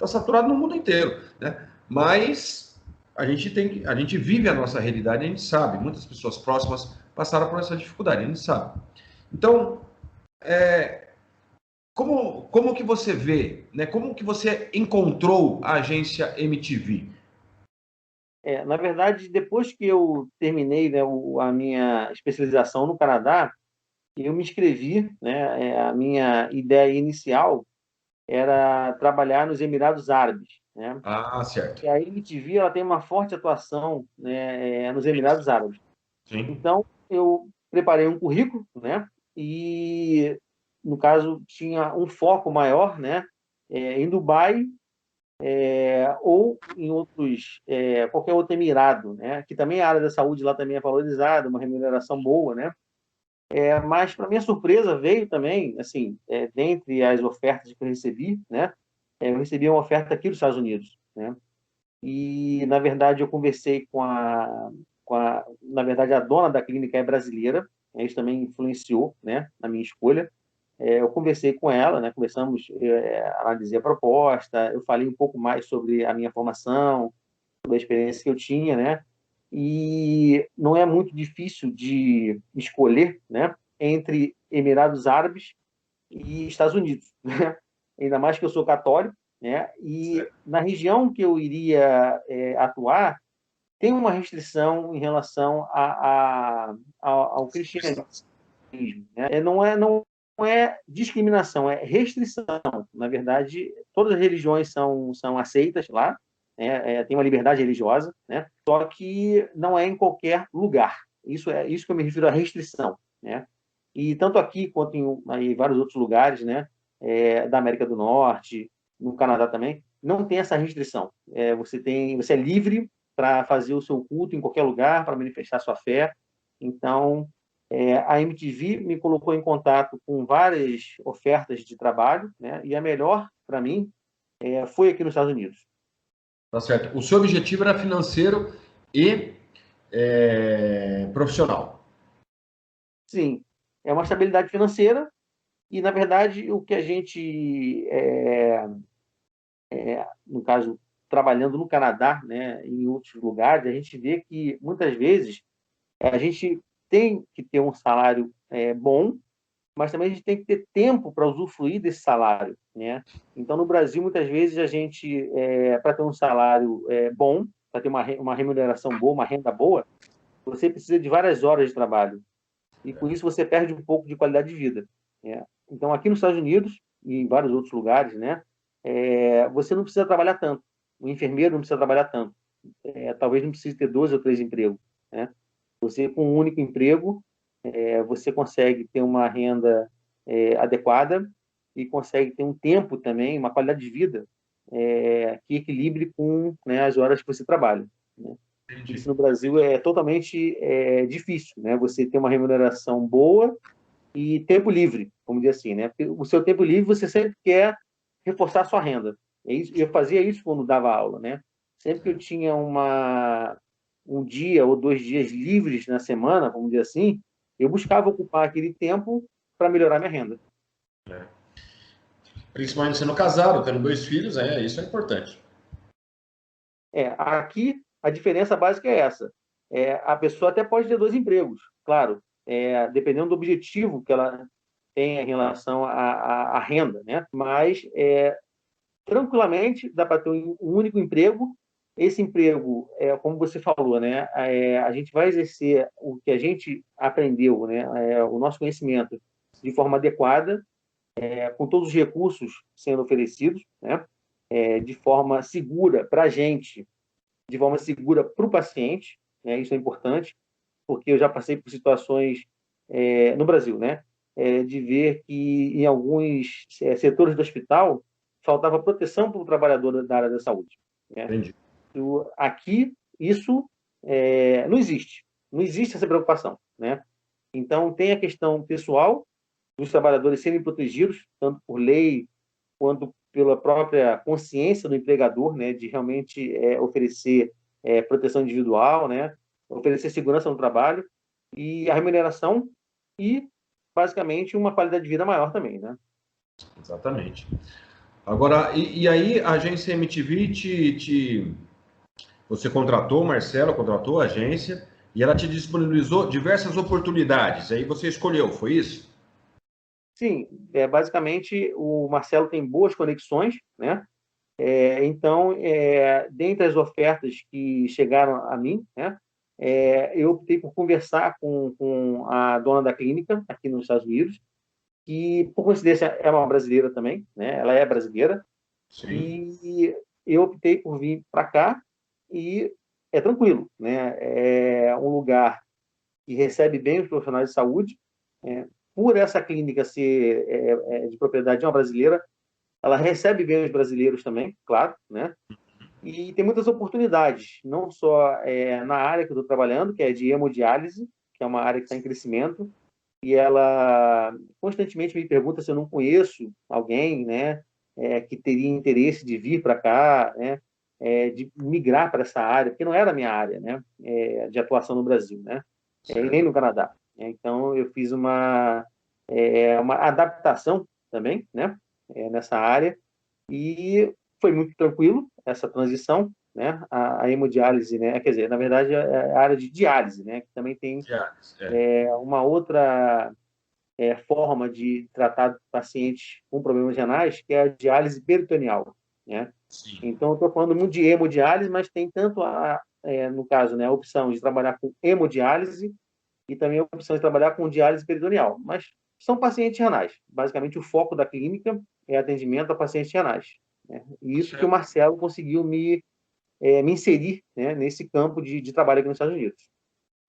saturado no mundo inteiro, né? Mas a gente vive a nossa realidade, a gente sabe. Muitas pessoas próximas passaram por essa dificuldade, a gente sabe. Então, como que você vê, né? Como que você encontrou a agência MTV? Na verdade, depois que eu terminei, né, a minha especialização no Canadá, eu me inscrevi, né, a minha ideia inicial era trabalhar nos Emirados Árabes, né? Ah, certo. E a MTV ela tem uma forte atuação, né, nos Emirados Árabes. Sim. Então, eu preparei um currículo, né? E, no caso, tinha um foco maior, né? Em Dubai, ou em outros, qualquer outro emirado, né? Que também a área da saúde lá também é valorizada, uma remuneração boa, né? Mas, para minha surpresa, veio também, assim, dentre as ofertas que eu recebi, né? Eu recebi uma oferta aqui dos Estados Unidos, né? E, na verdade, eu conversei na verdade, a dona da clínica é brasileira, né? Isso também influenciou, né, na minha escolha. Eu conversei com ela, né, conversamos, analisei a proposta, eu falei um pouco mais sobre a minha formação, sobre a experiência que eu tinha, né, e não é muito difícil de escolher, né, entre Emirados Árabes e Estados Unidos, né? Ainda mais que eu sou católico, né, e na região que eu iria atuar, tem uma restrição em relação ao cristianismo, né? Não é discriminação, é restrição. Na verdade, todas as religiões são aceitas lá, né? Tem uma liberdade religiosa, né? Só que não é em qualquer lugar. Isso que eu me refiro à restrição, né? E tanto aqui quanto em vários outros lugares, né? Da América do Norte, no Canadá também, não tem essa restrição. Você é livre para fazer o seu culto em qualquer lugar, para manifestar sua fé. Então, a MTV me colocou em contato com várias ofertas de trabalho, né? E a melhor, para mim, foi aqui nos Estados Unidos. Tá certo. O seu objetivo era financeiro e profissional. Sim. é uma estabilidade financeira e, na verdade, o que a gente, no caso, trabalhando no Canadá, né, em outros lugares, a gente vê que, muitas vezes, a gente tem que ter um salário bom, mas também a gente tem que ter tempo para usufruir desse salário, né? Então, no Brasil, muitas vezes, a gente, para ter um salário bom, para ter uma remuneração boa, uma renda boa, você precisa de várias horas de trabalho. E, com isso, você perde um pouco de qualidade de vida, né? Então, aqui nos Estados Unidos e em vários outros lugares, né, você não precisa trabalhar tanto. O enfermeiro não precisa trabalhar tanto. Talvez não precise ter 2 ou 3 empregos, né? Você, com um único emprego, você consegue ter uma renda adequada e consegue ter um tempo também, uma qualidade de vida que equilibre com, né, as horas que você trabalha, né? Isso Entendi. no Brasil é totalmente difícil, né? Você ter uma remuneração boa e tempo livre, vamos dizer assim, né? Porque o seu tempo livre você sempre quer reforçar a sua renda. Eu fazia isso quando dava aula, né? Sempre que eu tinha um dia ou 2 dias livres na semana, vamos dizer assim, eu buscava ocupar aquele tempo para melhorar minha renda. É. Principalmente sendo casado, tendo 2 filhos, isso é importante. Aqui a diferença básica é essa. A pessoa até pode ter 2 empregos, claro, dependendo do objetivo que ela tem em relação à renda, né? Mas tranquilamente dá para ter um único emprego. Esse emprego, como você falou, né? A gente vai exercer o que a gente aprendeu, né? O nosso conhecimento de forma adequada, com todos os recursos sendo oferecidos, né? De forma segura para a gente, de forma segura para o paciente, né? Isso é importante, porque eu já passei por situações no Brasil, né? De ver que em alguns setores do hospital faltava proteção para o trabalhador da área da saúde, né? Entendi. Aqui isso não existe, não existe essa preocupação, né? Então tem a questão pessoal dos trabalhadores serem protegidos tanto por lei quanto pela própria consciência do empregador, né, de realmente oferecer proteção individual, né, oferecer segurança no trabalho e a remuneração e, basicamente, uma qualidade de vida maior também, né? Exatamente. Agora, e aí a agência MTV você contratou, Marcela, contratou a agência e ela te disponibilizou diversas oportunidades. Aí você escolheu, foi isso? Sim, basicamente o Marcelo tem boas conexões, né? Então, dentre as ofertas que chegaram a mim, né, eu optei por conversar com a dona da clínica aqui nos Estados Unidos, que, por coincidência, é uma brasileira também, né? Ela é brasileira, Sim. e eu optei por vir para cá e é tranquilo, né? É um lugar que recebe bem os profissionais de saúde. Por essa clínica ser de propriedade de uma brasileira, ela recebe bem os brasileiros também, claro, né? E tem muitas oportunidades, não só na área que eu estou trabalhando, que é de hemodiálise, que é uma área que está em crescimento, e ela constantemente me pergunta se eu não conheço alguém, né, que teria interesse de vir para cá, né, de migrar para essa área, porque não era a minha área, né, de atuação no Brasil, né, e nem Certo. no Canadá. Então, eu fiz uma adaptação também, né, nessa área, e foi muito tranquilo essa transição, né, a hemodiálise, né, quer dizer, na verdade, é a área de diálise, né, que também tem Diários, uma outra forma de tratar pacientes com problemas renais, que é a diálise peritoneal, né? sim. Então, eu estou falando muito de hemodiálise, mas tem tanto, no caso, né, a opção de trabalhar com hemodiálise e também a opção de trabalhar com diálise peritoneal. Mas são pacientes renais. Basicamente, o foco da clínica é atendimento a pacientes renais, né? E isso que o Certo. Marcelo conseguiu me inserir, né, nesse campo de trabalho aqui nos Estados Unidos.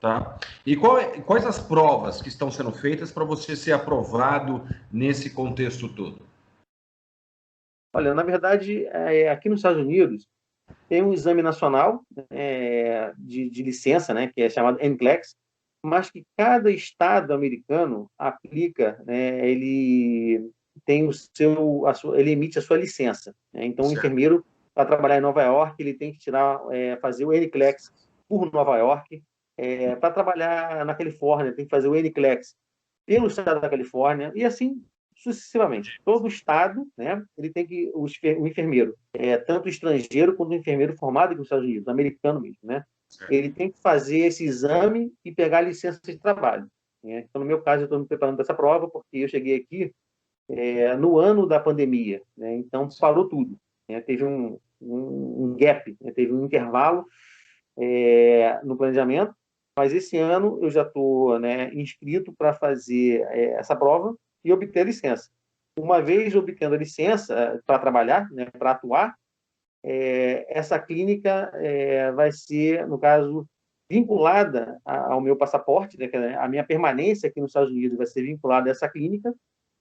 Tá. E quais as provas que estão sendo feitas para você ser aprovado nesse contexto todo? Olha, na verdade, aqui nos Estados Unidos, tem um exame nacional de licença, né, que é chamado NCLEX, mas que cada estado americano aplica, né, ele tem ele emite a sua licença, né? Então, o Certo. enfermeiro, para trabalhar em Nova York, ele tem que fazer o NCLEX por Nova York. Para trabalhar na Califórnia, tem que fazer o NCLEX pelo estado da Califórnia, e assim sucessivamente. Todo estado, né, ele tem que, o enfermeiro, tanto estrangeiro quanto o enfermeiro formado aqui nos Estados Unidos, americano mesmo, né, ele tem que fazer esse exame e pegar a licença de trabalho. Né? Então, no meu caso, eu estou me preparando para essa prova, porque eu cheguei aqui no ano da pandemia, né, então parou tudo. Né? Teve um gap, né? Teve um intervalo no planejamento, mas esse ano eu já estou, né, inscrito para fazer essa prova e obter a licença. Uma vez obtendo a licença para trabalhar, né, para atuar, essa clínica vai ser, no caso, vinculada ao meu passaporte, né, a minha permanência aqui nos Estados Unidos vai ser vinculada a essa clínica,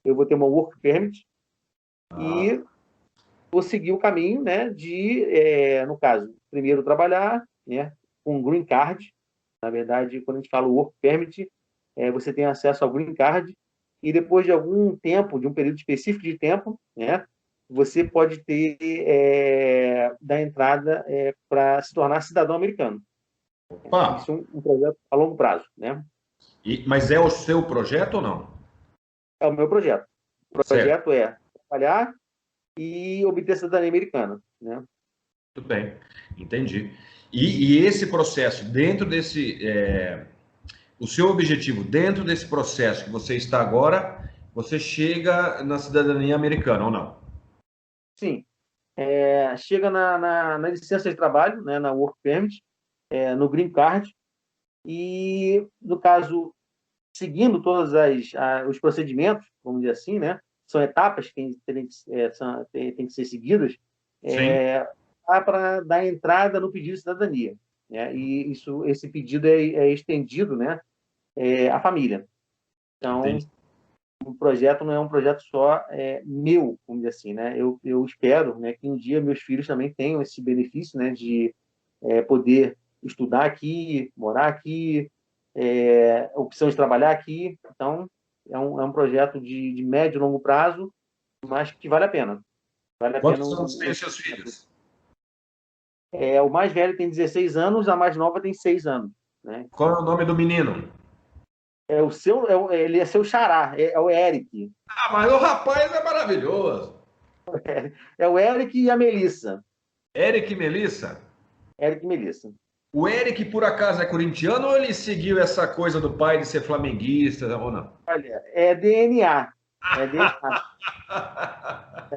eu vou ter uma work permit e vou seguir o caminho, né, de, no caso, primeiro trabalhar, né, com green card. Na verdade, quando a gente fala work permit, você tem acesso ao green card e depois de algum tempo, de um período específico de tempo, né, você pode ter da entrada para se tornar cidadão americano. Opa! Isso é um projeto a longo prazo, né? Mas é o seu projeto ou não? É o meu projeto. O Certo. projeto é trabalhar e obter cidadania americana, né? Tudo bem, entendi. E esse processo, dentro desse. O seu objetivo, dentro desse processo que você está agora, você chega na cidadania americana ou não? Sim. Chega na licença de trabalho, né, na work permit, no green card, e, no caso, seguindo todos os procedimentos, vamos dizer assim, né, são etapas que têm que ser seguidas, Sim. para dar entrada no pedido de cidadania. Né, e esse pedido é estendido, né, à família. Então, Entendi. o projeto não é um projeto só meu, vamos dizer assim, né? Eu espero, né, que um dia meus filhos também tenham esse benefício, né, de poder estudar aqui, morar aqui, opção de trabalhar aqui. Então, é um projeto de médio e longo prazo, mas que vale a pena. Vale a pena. Quantos anos têm os seus filhos? O mais velho tem 16 anos, a mais nova tem 6 anos. Né? Qual é o nome do menino? Ele é seu xará, é o Eric. Ah, mas o rapaz é maravilhoso. É o Eric e a Melissa. Eric e Melissa? Eric e Melissa. O Eric, por acaso, é corintiano ou ele seguiu essa coisa do pai de ser flamenguista ou não? Olha, é DNA. É DNA.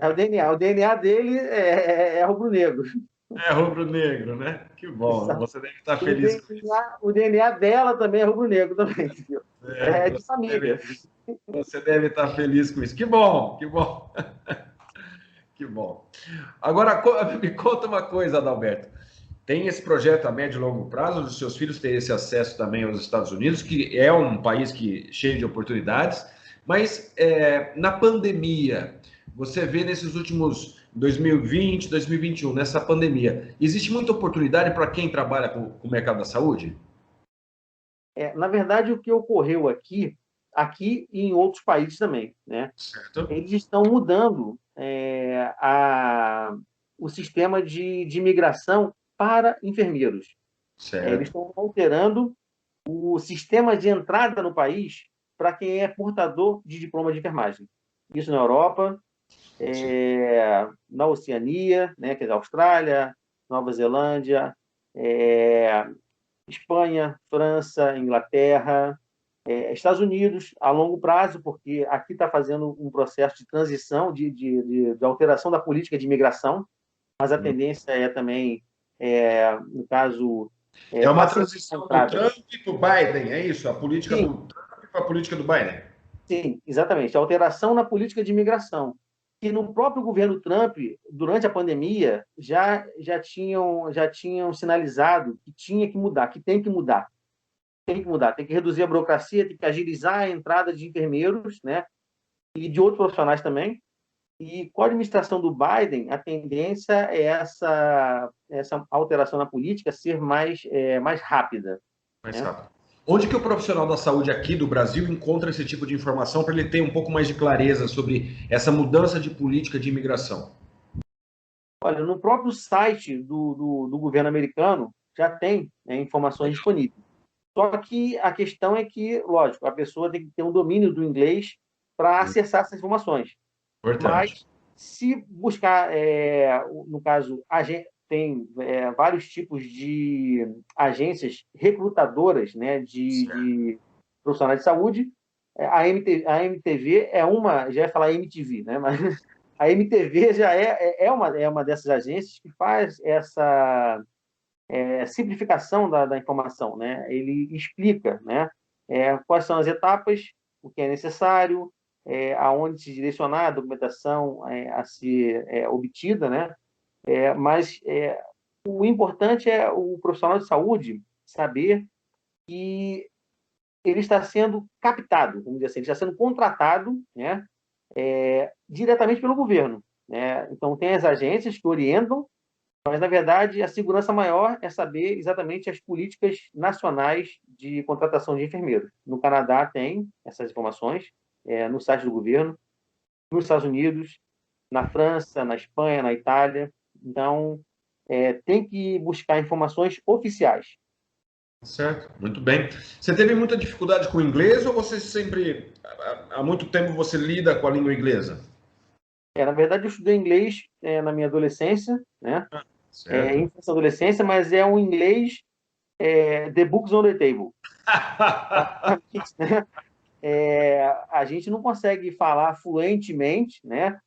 É o DNA. O DNA dele é rubro-negro. É rubro-negro, né? Que bom. Exato. Você deve estar E o feliz com isso. DNA, o DNA dela também é rubro-negro também, entendeu? É de Você família. deve, você deve estar feliz com isso. Que bom, que bom. Que bom. Agora, me conta uma coisa, Adalberto. Tem esse projeto a médio e longo prazo dos seus filhos terem esse acesso também aos Estados Unidos, que é um país cheio de oportunidades, mas na pandemia, você vê nesses últimos 2020, 2021, nessa pandemia, existe muita oportunidade para quem trabalha com o mercado da saúde? Na verdade, o que ocorreu aqui e em outros países também, né? Certo? Eles estão mudando o sistema de imigração para enfermeiros. Eles Certo. estão alterando o sistema de entrada no país para quem é portador de diploma de enfermagem. Isso na Europa, Sim. na Oceania, né, quer dizer, Austrália, Nova Zelândia, é, Espanha, França, Inglaterra, Estados Unidos, a longo prazo, porque aqui está fazendo um processo de transição, de alteração da política de imigração, mas a tendência é também, no caso, É uma facilitar a transição do entrada. Trump para o Biden, é isso? A política Sim, do Trump para a política do Biden. sim, exatamente. Alteração na política de imigração. Que no próprio governo Trump, durante a pandemia, já tinham sinalizado que tinha que mudar, que tem que mudar. Tem que mudar, tem que reduzir a burocracia, tem que agilizar a entrada de enfermeiros, né? E de outros profissionais também. E com a administração do Biden, a tendência é essa alteração na política ser mais rápida. Mais Né? rápido. Onde que o profissional da saúde aqui do Brasil encontra esse tipo de informação para ele ter um pouco mais de clareza sobre essa mudança de política de imigração? Olha, no próprio site do governo americano já tem informações disponíveis. Só que a questão é que, lógico, a pessoa tem que ter um domínio do inglês para acessar essas informações. Importante. Mas, se buscar, no caso, tem vários tipos de agências recrutadoras, né, Certo. de profissionais de saúde. A MTV é uma, já ia falar MTV, né, mas a MTV já é uma dessas agências que faz essa simplificação da informação, né? Ele explica, né, quais são as etapas, o que é necessário, aonde se direcionar a documentação a ser obtida, né? Mas o importante é o profissional de saúde saber que ele está sendo captado, vamos dizer assim, ele está sendo contratado, né, diretamente pelo governo, né? Então, tem as agências que orientam, mas, na verdade, a segurança maior é saber exatamente as políticas nacionais de contratação de enfermeiros. No Canadá tem essas informações, no site do governo, nos Estados Unidos, na França, na Espanha, na Itália. Então, tem que buscar informações oficiais. Certo, muito bem. Você teve muita dificuldade com o inglês ou você sempre, há muito tempo você lida com a língua inglesa? Na verdade, eu estudei inglês na minha adolescência, né? Certo. Em essa adolescência, mas é um inglês the books on the table. A gente não consegue falar fluentemente, né?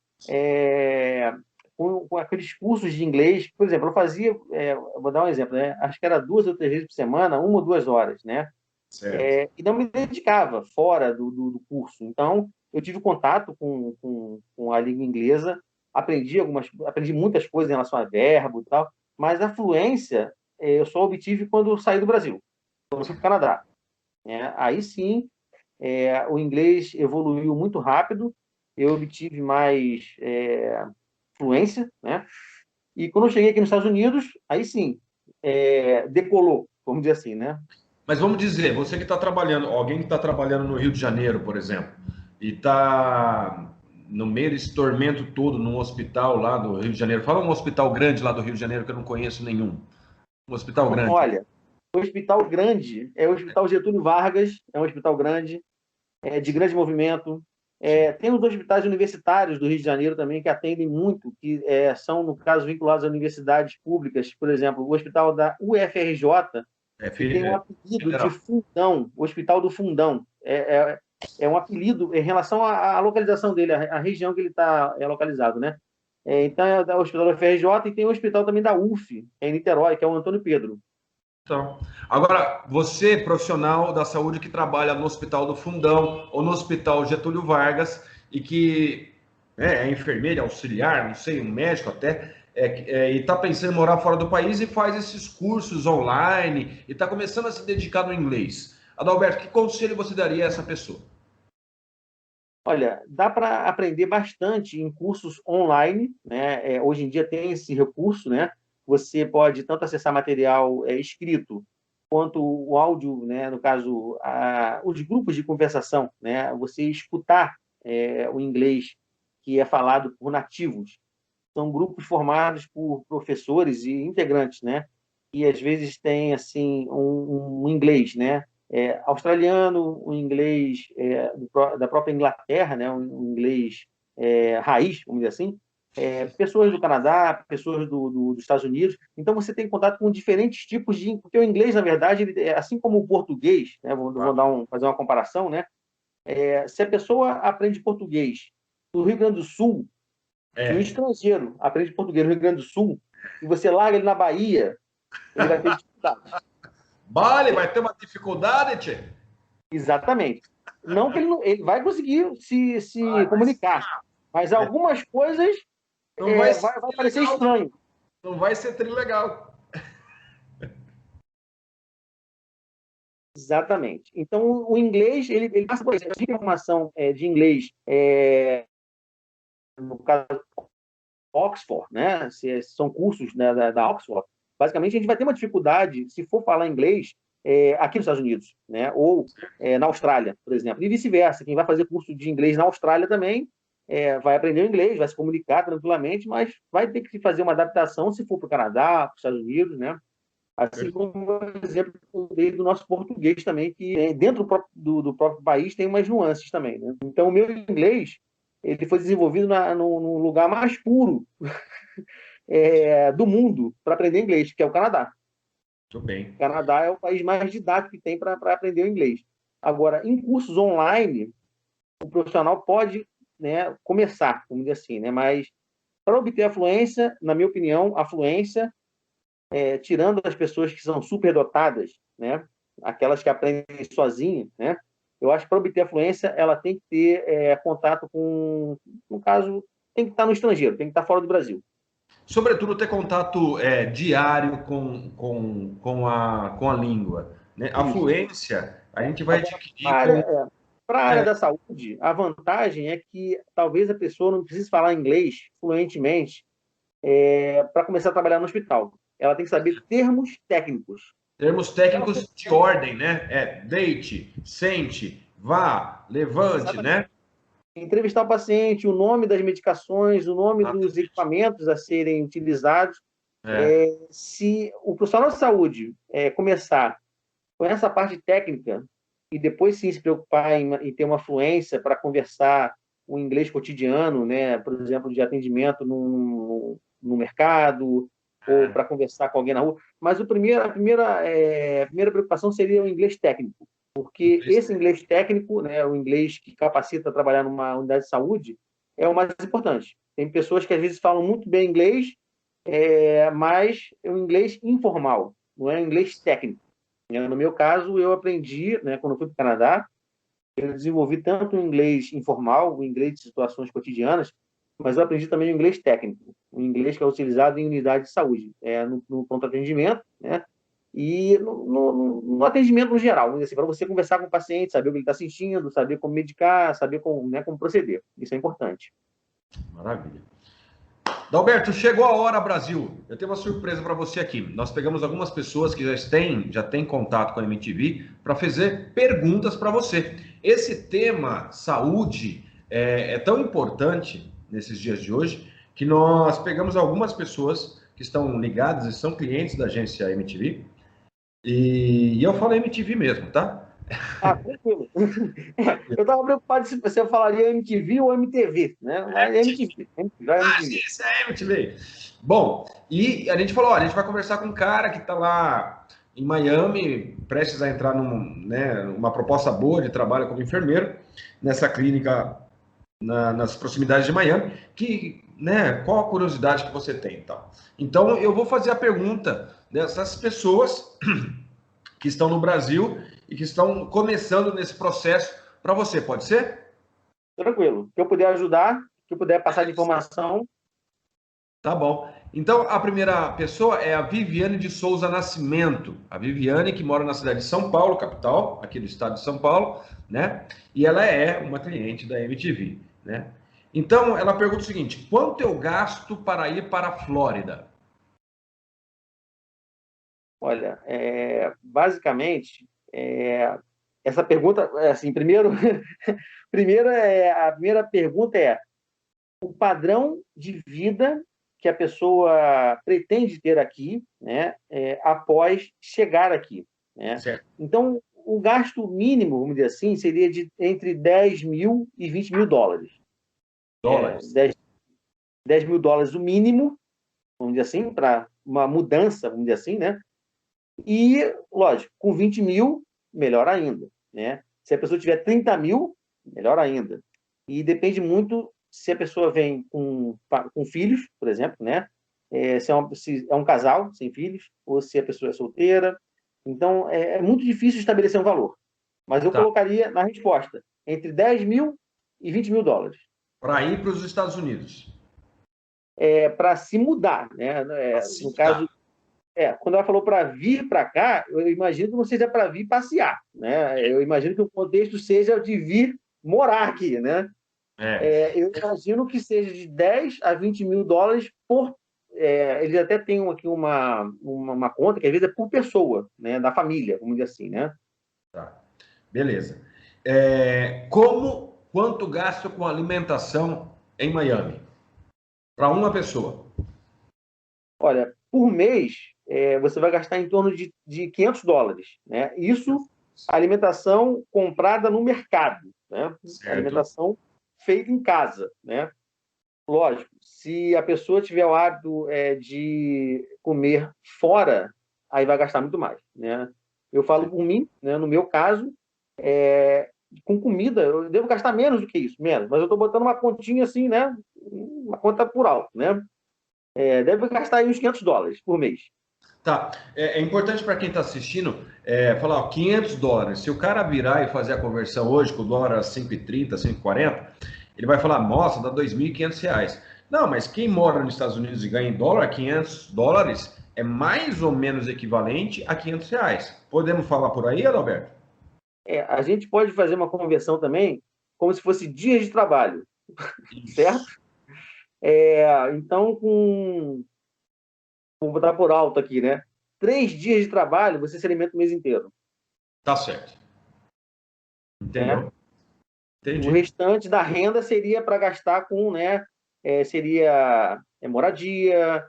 Com aqueles cursos de inglês, por exemplo, eu fazia, eu vou dar um exemplo, né? Acho que era 2 ou 3 vezes por semana, 1 ou 2 horas, né? Certo. E não me dedicava fora do curso. Então, eu tive contato com a língua inglesa, aprendi muitas coisas em relação a verbo e tal, mas a fluência eu só obtive quando eu saí do Brasil, quando eu fui para o Canadá, né? Aí sim, o inglês evoluiu muito rápido, eu obtive mais fluência, né? E quando eu cheguei aqui nos Estados Unidos, aí sim, decolou, vamos dizer assim, né? Mas vamos dizer, você que está trabalhando, alguém que está trabalhando no Rio de Janeiro, por exemplo, e está no meio desse tormento todo num hospital lá do Rio de Janeiro. Fala um hospital grande lá do Rio de Janeiro que eu não conheço nenhum. Um hospital grande. Olha, o hospital grande é o Hospital Getúlio Vargas, é um hospital grande, de grande movimento. Tem os hospitais universitários do Rio de Janeiro também, que atendem muito, que são, no caso, vinculados a universidades públicas. Por exemplo, o hospital da UFRJ, É, que tem um apelido de federal. Fundão, o Hospital do Fundão. É um apelido em relação à localização dele, a região que ele está localizado, né? Então, é o Hospital da UFRJ e tem o hospital também da UF, em Niterói, que é o Antônio Pedro. Então, agora, você, profissional da saúde que trabalha no Hospital do Fundão ou no Hospital Getúlio Vargas e que é enfermeira, auxiliar, não sei, um médico até, e está pensando em morar fora do país e faz esses cursos online e está começando a se dedicar no inglês. Adalberto, que conselho você daria a essa pessoa? Olha, dá para aprender bastante em cursos online, né? Hoje em dia tem esse recurso, né? Você pode tanto acessar material escrito quanto o áudio, né? No caso, os grupos de conversação, né? Você escutar o inglês que é falado por nativos. São grupos formados por professores e integrantes, né? E às vezes tem assim um inglês, né? Australiano, um inglês da própria Inglaterra, né? Um inglês raiz, vamos dizer assim. Pessoas do Canadá, pessoas dos Estados Unidos. Então você tem contato com diferentes tipos de, porque o inglês, na verdade, assim como o português, né? Vou fazer uma comparação, né? Se a pessoa aprende português no Rio Grande do Sul, se um É, estrangeiro aprende português no Rio Grande do Sul e você larga ele na Bahia, ele vai ter dificuldade. vale, vai ter uma dificuldade, tchê? Exatamente. Não que ele vai conseguir se Vai, mas comunicar, mas algumas coisas não vai ser vai parecer legal, estranho. não vai ser trilegal. Exatamente. Então, o inglês, ele passa por isso. A informação de inglês, no caso, Oxford, né? Se são cursos, né, da Oxford, basicamente a gente vai ter uma dificuldade se for falar inglês aqui nos Estados Unidos, né? Ou na Austrália, por exemplo, e vice-versa. Quem vai fazer curso de inglês na Austrália também vai aprender o inglês, vai se comunicar tranquilamente, mas vai ter que fazer uma adaptação se for para o Canadá, para os Estados Unidos, né? Assim como, por exemplo, do nosso português também, que dentro do próprio país tem umas nuances também, né? Então, o meu inglês, ele foi desenvolvido no lugar mais puro do mundo para aprender inglês, que é o Canadá. Muito bem. O Canadá é o país mais didático que tem para aprender o inglês. Agora, em cursos online, o profissional pode, né, começar, vamos dizer assim, né? Mas para obter a fluência, na minha opinião, a fluência, tirando as pessoas que são superdotadas, né? Aquelas que aprendem sozinhas, né? Eu acho que para obter a fluência, ela tem que ter contato com, no caso, tem que estar no estrangeiro, tem que estar fora do Brasil. Sobretudo ter contato diário com a língua. Né? A Isso. fluência a gente vai Agora, adquirir com. para a área da saúde, a vantagem é que talvez a pessoa não precise falar inglês fluentemente para começar a trabalhar no hospital. Ela tem que saber termos técnicos. Termos técnicos de ordem, né? Deite, sente, vá, levante, Exatamente. né? Entrevistar o paciente, o nome das medicações, o nome dos equipamentos a serem utilizados. Se o profissional de saúde começar com essa parte técnica e depois sim se preocupar em ter uma fluência para conversar o inglês cotidiano, né? Por exemplo, de atendimento no mercado ou para conversar com alguém na rua. Mas a primeira preocupação seria o inglês técnico, porque esse inglês técnico, né, o inglês que capacita a trabalhar numa unidade de saúde, é o mais importante. Tem pessoas que às vezes falam muito bem inglês, mas é um inglês informal, não é um inglês técnico. No meu caso, eu aprendi, né, quando eu fui para o Canadá, eu desenvolvi tanto o inglês informal, o inglês de situações cotidianas, mas eu aprendi também o inglês técnico, o inglês que é utilizado em unidade de saúde, no pronto atendimento, né, e no atendimento no geral, assim, para você conversar com o paciente, saber o que ele está sentindo, saber como medicar, saber como, né, como proceder. Isso é importante. Maravilha. Dalberto, chegou a hora, Brasil. Eu tenho uma surpresa para você aqui. Nós pegamos algumas pessoas que já têm contato com a MTV para fazer perguntas para você. Esse tema saúde é tão importante nesses dias de hoje que nós pegamos algumas pessoas que estão ligadas e são clientes da agência MTV. E eu falo MTV mesmo, tá? Tranquilo. Eu estava preocupado se você falaria MTV ou MTV, né? Mas MTV, já é MTV. Isso é MTV. Bom, e a gente falou, ó, a gente vai conversar com um cara que está lá em Miami, prestes a entrar numa proposta boa de trabalho como enfermeiro, nessa clínica nas proximidades de Miami, qual a curiosidade que você tem? Então, eu vou fazer a pergunta dessas pessoas que estão no Brasil e que estão começando nesse processo para você, pode ser? Tranquilo. Se eu puder ajudar, se eu puder passar de informação. Tá bom. Então, a primeira pessoa é a Viviane de Souza Nascimento. A Viviane, que mora na cidade de São Paulo, capital, aqui do estado de São Paulo, né? E ela é uma cliente da MTV, né? Então, ela pergunta o seguinte: quanto eu gasto para ir para a Flórida? Olha, basicamente, essa pergunta, assim, primeiro, a primeira pergunta é o padrão de vida que a pessoa pretende ter aqui, né, após chegar aqui, né? Certo. Então, o gasto mínimo, vamos dizer assim, seria de entre 10 mil e 20 mil dólares. Dólares. 10 mil dólares o mínimo, vamos dizer assim, para uma mudança, vamos dizer assim, né? E, lógico, com 20 mil, melhor ainda, né? Se a pessoa tiver 30 mil, melhor ainda. E depende muito se a pessoa vem com filhos, por exemplo, né? Se é um casal sem filhos, ou se a pessoa é solteira. Então, é muito difícil estabelecer um valor. Mas eu colocaria na resposta entre 10 mil e 20 mil dólares. Para ir para os Estados Unidos. Para se mudar, né? No caso, quando ela falou para vir para cá, eu imagino que não seja para vir passear, né? Eu imagino que o contexto seja de vir morar aqui, né? Eu imagino que seja de 10 a 20 mil dólares por. Eles até têm aqui uma conta que às vezes é por pessoa, né? Da família, vamos dizer assim, né? Tá. Beleza. Quanto gasto com alimentação em Miami? Para uma pessoa. Olha, por mês, você vai gastar em torno de US$ 500, né? Isso, alimentação comprada no mercado, né? Certo. Alimentação feita em casa, né? Lógico, se a pessoa tiver o hábito de comer fora, aí vai gastar muito mais, né? Eu falo por mim, né? No meu caso, com comida, eu devo gastar menos do que isso, menos. Mas eu estou botando uma continha assim, né? Uma conta por alto, né? Deve gastar aí uns US$ 500 por mês. Tá. É importante para quem está assistindo falar, ó, US$ 500. Se o cara virar e fazer a conversão hoje, com o dólar a 5,30, 5,40, ele vai falar, nossa, dá R$ 2.500. Não, mas quem mora nos Estados Unidos e ganha em dólar, US$ 500 é mais ou menos equivalente a R$ 500. Podemos falar por aí, Adalberto? A gente pode fazer uma conversão também como se fosse dias de trabalho, certo? Isso. Então, vou botar por alto aqui, né? 3 dias de trabalho, você se alimenta o mês inteiro. Tá certo. Né? Entendeu? O Entendi. restante da renda seria para gastar com, né? Seria moradia,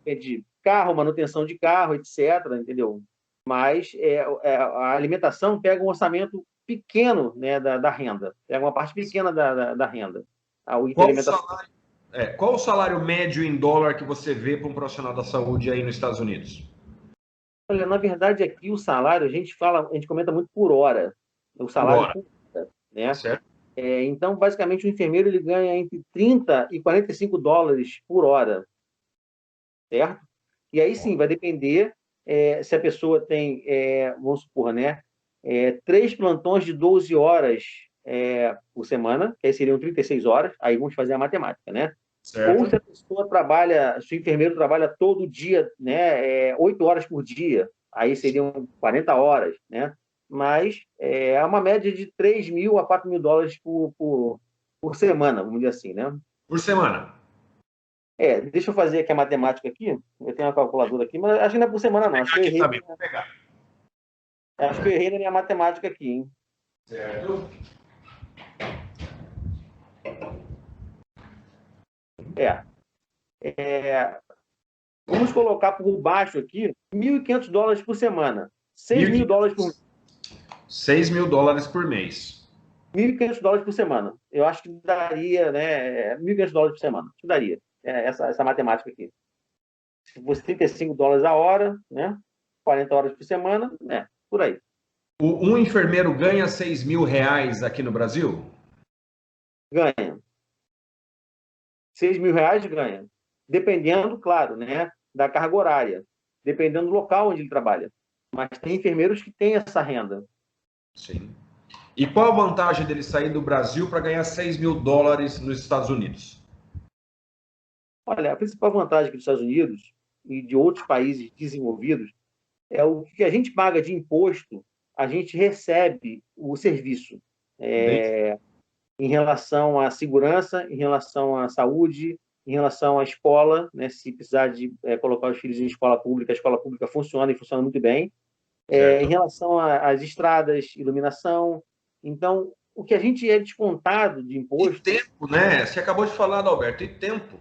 de carro, manutenção de carro, etc. Entendeu? Mas a alimentação pega um orçamento pequeno, né, da renda, pega uma parte pequena da renda. A Qual o alimentação. salário, qual o salário médio em dólar que você vê para um profissional da saúde aí nos Estados Unidos? Olha, na verdade, aqui o salário, a gente comenta muito por hora, o Por salário hora, por hora, né? certo? Então, basicamente, o enfermeiro ele ganha entre 30 e US$ 45 por hora, certo? E aí sim, vai depender se a pessoa tem, vamos supor, né, 3 plantões de 12 horas por semana, que aí seriam 36 horas, aí vamos fazer a matemática, né? Ou se Certo. a pessoa trabalha, se o enfermeiro trabalha todo dia, né, 8 horas por dia, aí seriam 40 horas, né? Mas é uma média de US$ 3.000 a US$ 4.000 por semana, vamos dizer assim, né? Por semana. Deixa eu fazer aqui a matemática aqui. Eu tenho uma calculadora aqui, mas acho que não é por semana, não. Acho que eu Aqui errei, também, vou pegar. na minha matemática aqui, hein? Certo. É, vamos colocar por baixo aqui US$ 1.500 por semana. 6.000 dólares por mês. US$ 6.000 por mês. US$ 1.500 por semana. Eu acho que daria, né? US$ 1.500 por semana. Acho que daria. Essa matemática aqui. Se fosse US$ 35 a hora, né? 40 horas por semana, por aí. Um enfermeiro ganha R$ 6.000 aqui no Brasil? Ganha. R$ 6.000 ganha. Dependendo, claro, né? Da carga horária. Dependendo do local onde ele trabalha. Mas tem enfermeiros que têm essa renda. Sim. E qual a vantagem dele sair do Brasil para ganhar US$ 6.000 nos Estados Unidos? Olha, a principal vantagem dos Estados Unidos e de outros países desenvolvidos é o que a gente paga de imposto, a gente recebe o serviço em relação à segurança, em relação à saúde, em relação à escola, né? Se precisar de colocar os filhos em escola pública, a escola pública funciona e funciona muito bem. Em Certo. relação às estradas, iluminação. Então, o que a gente é descontado de E imposto tempo, né? Você acabou de falar, Alberto, e tempo.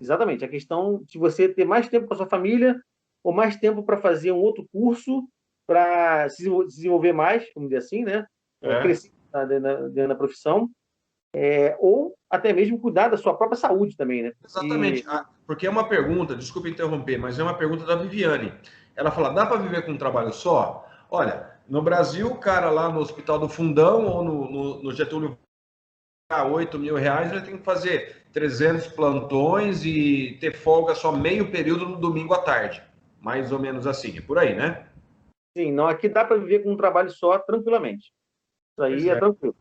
exatamente, a questão de você ter mais tempo com a sua família ou mais tempo para fazer um outro curso para se desenvolver mais, vamos dizer assim, né? É. Crescer dentro da profissão, ou até mesmo cuidar da sua própria saúde também, né? Exatamente. Porque é uma pergunta, desculpa interromper, mas é uma pergunta da Viviane. Ela fala: dá para viver com um trabalho só? Olha, no Brasil, o cara lá no Hospital do Fundão ou no Getúlio R$ 8.000, ele tem que fazer 300 plantões e ter folga só meio período no domingo à tarde. Mais ou menos assim, é por aí, né? Sim, não, aqui dá para viver com um trabalho só tranquilamente. Isso Pois aí é é. tranquilo.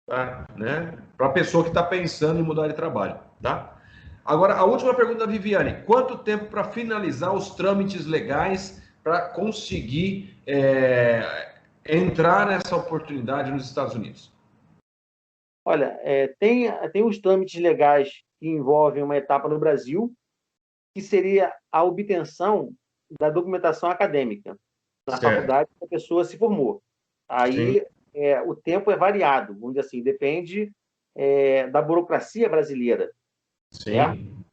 Tá, né? Para a pessoa que está pensando em mudar de trabalho, tá? Agora, a última pergunta da Viviane: quanto tempo para finalizar os trâmites legais para conseguir entrar nessa oportunidade nos Estados Unidos? Olha, tem os trâmites legais que envolvem uma etapa no Brasil, que seria a obtenção da documentação acadêmica na Certo. faculdade que a pessoa se formou. Sim, Aí o tempo é variado, vamos dizer assim, depende da burocracia brasileira, certo? sim.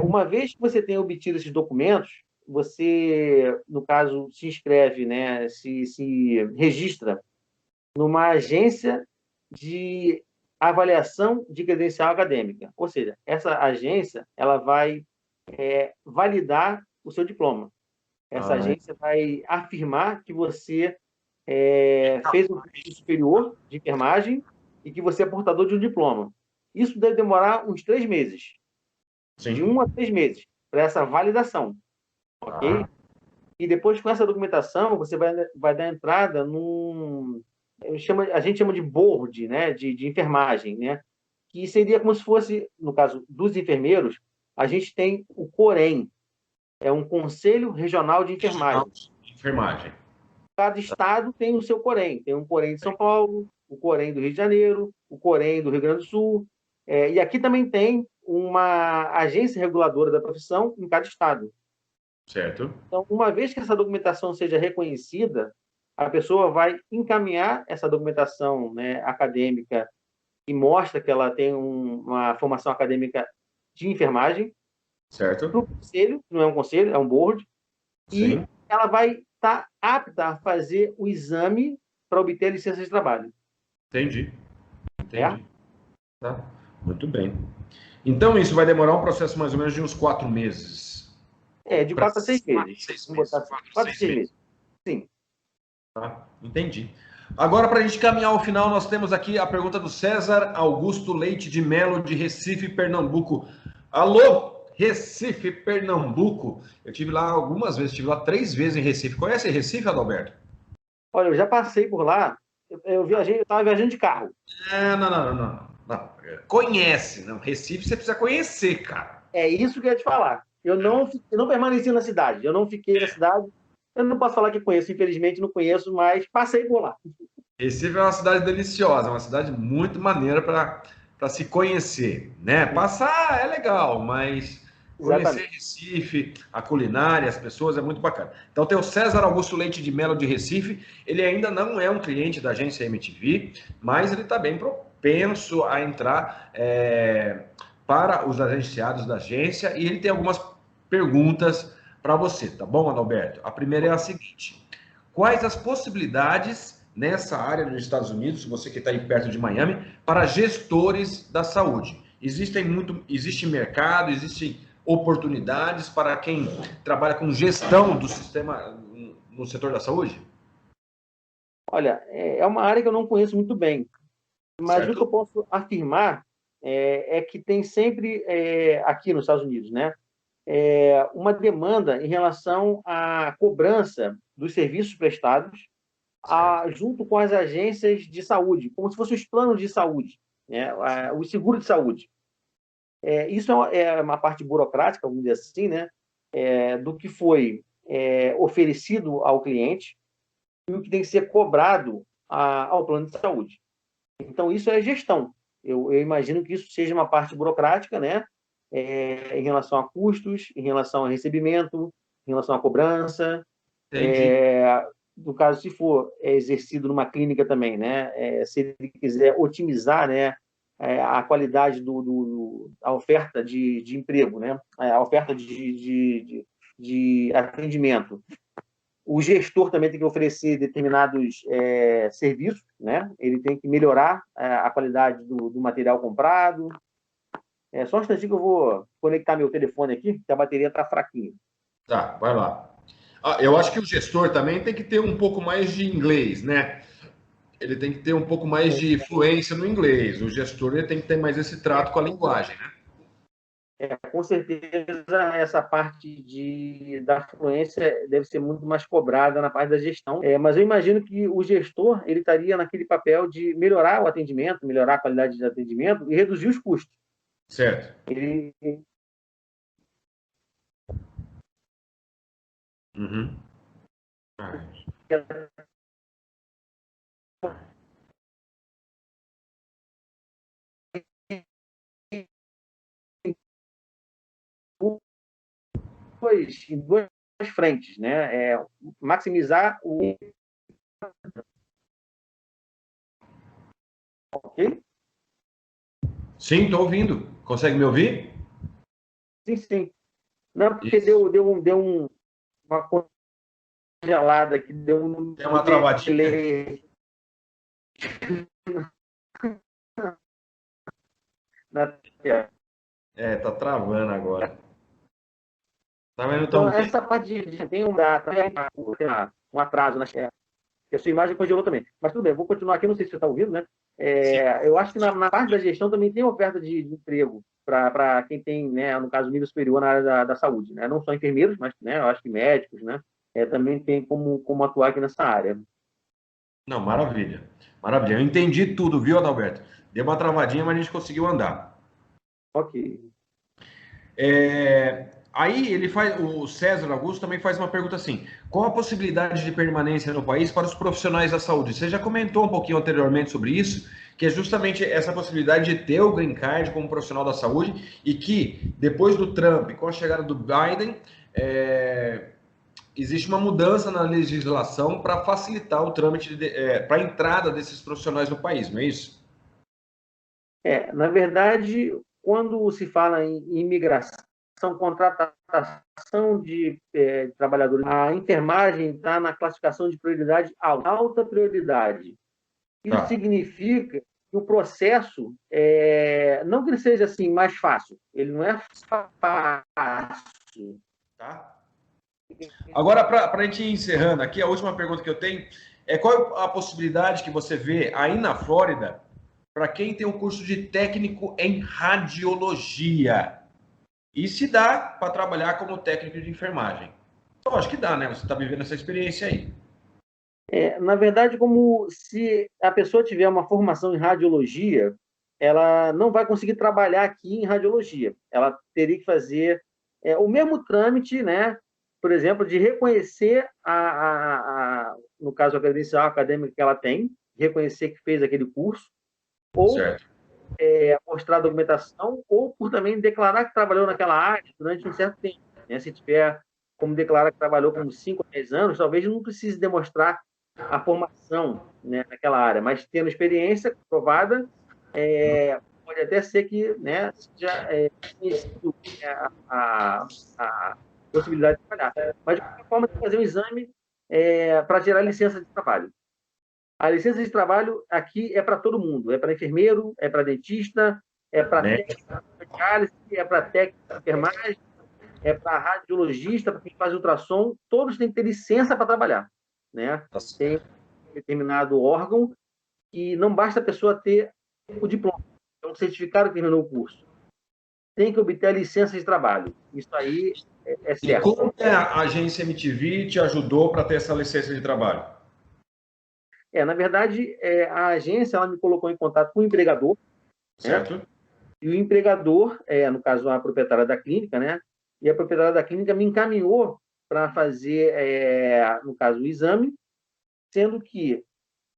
Uma vez que você tenha obtido esses documentos, você, no caso, se inscreve, né, se registra numa agência de avaliação de credencial acadêmica. Ou seja, essa agência ela vai validar o seu diploma. Essa Ah, agência vai afirmar que você fez um curso superior de enfermagem e que você é portador de um diploma. Isso deve demorar uns 3 meses, de sim. 1 a 3 meses, para essa validação, Ah, ok? E depois, com essa documentação, você vai dar entrada a gente chama de board, né, de enfermagem, né, que seria como se fosse, no caso dos enfermeiros, a gente tem o COREM, é um Conselho Regional de regional Enfermagem. de enfermagem. Cada estado tem o seu COREM. Tem um COREM de São Paulo, o COREM do Rio de Janeiro, o COREM do Rio Grande do Sul. E aqui também tem uma agência reguladora da profissão em cada estado. Certo? Então, uma vez que essa documentação seja reconhecida, a pessoa vai encaminhar essa documentação, né, acadêmica que mostra que ela tem uma formação acadêmica de enfermagem para Certo? o conselho, não é um conselho, é um board, e Sim. ela vai estar apta a fazer o exame para obter a licença de trabalho. Entendi. Certo? Entendi. Tá. Muito bem. Então, isso vai demorar um processo mais ou menos de uns 4 meses. De Para 4 a 6 meses. 6 meses. Vamos botar assim. 4, 4 a 6 6 meses. meses. Sim. Tá? Entendi. Agora, para a gente caminhar ao final, nós temos aqui a pergunta do César Augusto Leite de Melo, de Recife, Pernambuco. Alô, Recife, Pernambuco. Eu tive lá algumas vezes, tive lá 3 vezes em Recife. Conhece Recife, Adalberto? Olha, eu já passei por lá. Eu viajei, eu estava viajando de carro. Não, não, não, não, não. Conhece, não. Recife você precisa conhecer, cara. É isso que eu ia te falar. Eu não permaneci na cidade. Eu não fiquei na cidade. Eu não posso falar que conheço, infelizmente não conheço, mas passei por lá. Recife é uma cidade deliciosa, uma cidade muito maneira para se conhecer, né? Passar é legal, mas conhecer Exatamente. Recife, a culinária, as pessoas é muito bacana. Então tem o César Augusto Leite de Melo de Recife, ele ainda não é um cliente da agência MTV, mas ele está bem propenso a entrar para os agenciados da agência e ele tem algumas perguntas para você, tá bom, Adalberto? A primeira é a seguinte: quais as possibilidades nessa área nos Estados Unidos, você que está aí perto de Miami, para gestores da saúde? Existe mercado, existem oportunidades para quem trabalha com gestão do sistema no setor da saúde? Olha, é uma área que eu não conheço muito bem, mas o que eu Certo? posso afirmar é que tem sempre, aqui nos Estados Unidos, né, uma demanda em relação à cobrança dos serviços prestados Certo. junto com as agências de saúde, como se fossem os planos de saúde, né, o seguro de saúde. Isso é uma parte burocrática, vamos dizer assim, né, do que foi oferecido ao cliente e o que tem que ser cobrado ao plano de saúde. Então, isso é gestão. Eu imagino que isso seja uma parte burocrática, né? Em relação a custos, em relação a recebimento, em relação à cobrança. Entendi. No caso, se for exercido numa clínica também, né? Se ele quiser otimizar, né? A qualidade a oferta de emprego, né? A oferta de atendimento. O gestor também tem que oferecer determinados serviços, né? Ele tem que melhorar a qualidade do material comprado. Só um instantinho que eu vou conectar meu telefone aqui, que a bateria está fraquinha. Tá, vai lá. Ah, eu acho que o gestor também tem que ter um pouco mais de inglês, né? Ele tem que ter um pouco mais de fluência no inglês. O gestor ele tem que ter mais esse trato com a linguagem, né? Com certeza, essa parte da fluência deve ser muito mais cobrada na parte da gestão. Mas eu imagino que o gestor ele estaria naquele papel de melhorar o atendimento, melhorar a qualidade de atendimento e reduzir os custos. Certo. Ele Uhum. Ah, em duas frentes, né? Maximizar o ok? sim, estou ouvindo. Consegue me ouvir? Sim, sim. Não, porque Isso. uma congelada aqui, deu um Tem uma travadinha. delay na tela. É, tá travando agora. Tá vendo Então, tão bem? essa parte tem um atraso na tela. E a sua imagem congelou também. Mas tudo bem, vou continuar aqui, não sei se você está ouvindo, né? Sim. Eu acho que na parte da gestão também tem oferta de emprego para quem tem, né, no caso, nível superior na área da saúde, né? Não só enfermeiros, mas, né, eu acho que médicos, né? Também tem como atuar aqui nessa área. Não, maravilha. Maravilha. Eu entendi tudo, viu, Adalberto? Deu uma travadinha, mas a gente conseguiu andar. Ok. Aí ele faz, o César Augusto também faz uma pergunta assim: qual a possibilidade de permanência no país para os profissionais da saúde? Você já comentou um pouquinho anteriormente sobre isso, que é justamente essa possibilidade de ter o green card como profissional da saúde e que depois do Trump, com a chegada do Biden, existe uma mudança na legislação para facilitar o trâmite para a entrada desses profissionais no país, não é isso? Na verdade, quando se fala em imigração, contratação de trabalhadores, a enfermagem está na classificação de prioridade alta prioridade. Isso Tá, significa que o processo, não que ele seja assim mais fácil, ele não é fácil. tá. Agora, para a gente ir encerrando aqui, a última pergunta que eu tenho é qual a possibilidade que você vê aí na Flórida para quem tem um curso de técnico em radiologia e se dá para trabalhar como técnico de enfermagem? Eu acho que dá, né? Você está vivendo essa experiência aí. Na verdade, como se a pessoa tiver uma formação em radiologia, ela não vai conseguir trabalhar aqui em radiologia. Ela teria que fazer o mesmo trâmite, né? Por exemplo, de reconhecer no caso, a credencial acadêmica que ela tem, reconhecer que fez aquele curso, ou Certo. mostrar a documentação, ou por também declarar que trabalhou naquela área durante um certo tempo. Né? Se tiver como declarar que trabalhou por 5 a 10 anos, talvez não precise demonstrar a formação, né, naquela área, mas tendo experiência provada, pode até ser que, né, seja conhecido, né, a possibilidade de trabalhar. Mas, de qualquer forma, tem que fazer um exame para gerar licença de trabalho. A licença de trabalho aqui é para todo mundo, é para enfermeiro, é para dentista, é para Né? técnico de diálise, é para técnico de enfermagem, é para radiologista, para quem faz ultrassom, todos têm que ter licença para trabalhar, né? Tá Tem certo. um determinado órgão e não basta a pessoa ter o diploma, é um certificado que terminou o curso. Tem que obter a licença de trabalho. Isso aí é E certo. como que a agência MTV te ajudou para ter essa licença de trabalho? Na verdade, a agência ela me colocou em contato com o empregador, né? Certo? E o empregador, no caso a proprietária da clínica, né? E a proprietária da clínica me encaminhou para fazer, no caso, o exame, sendo que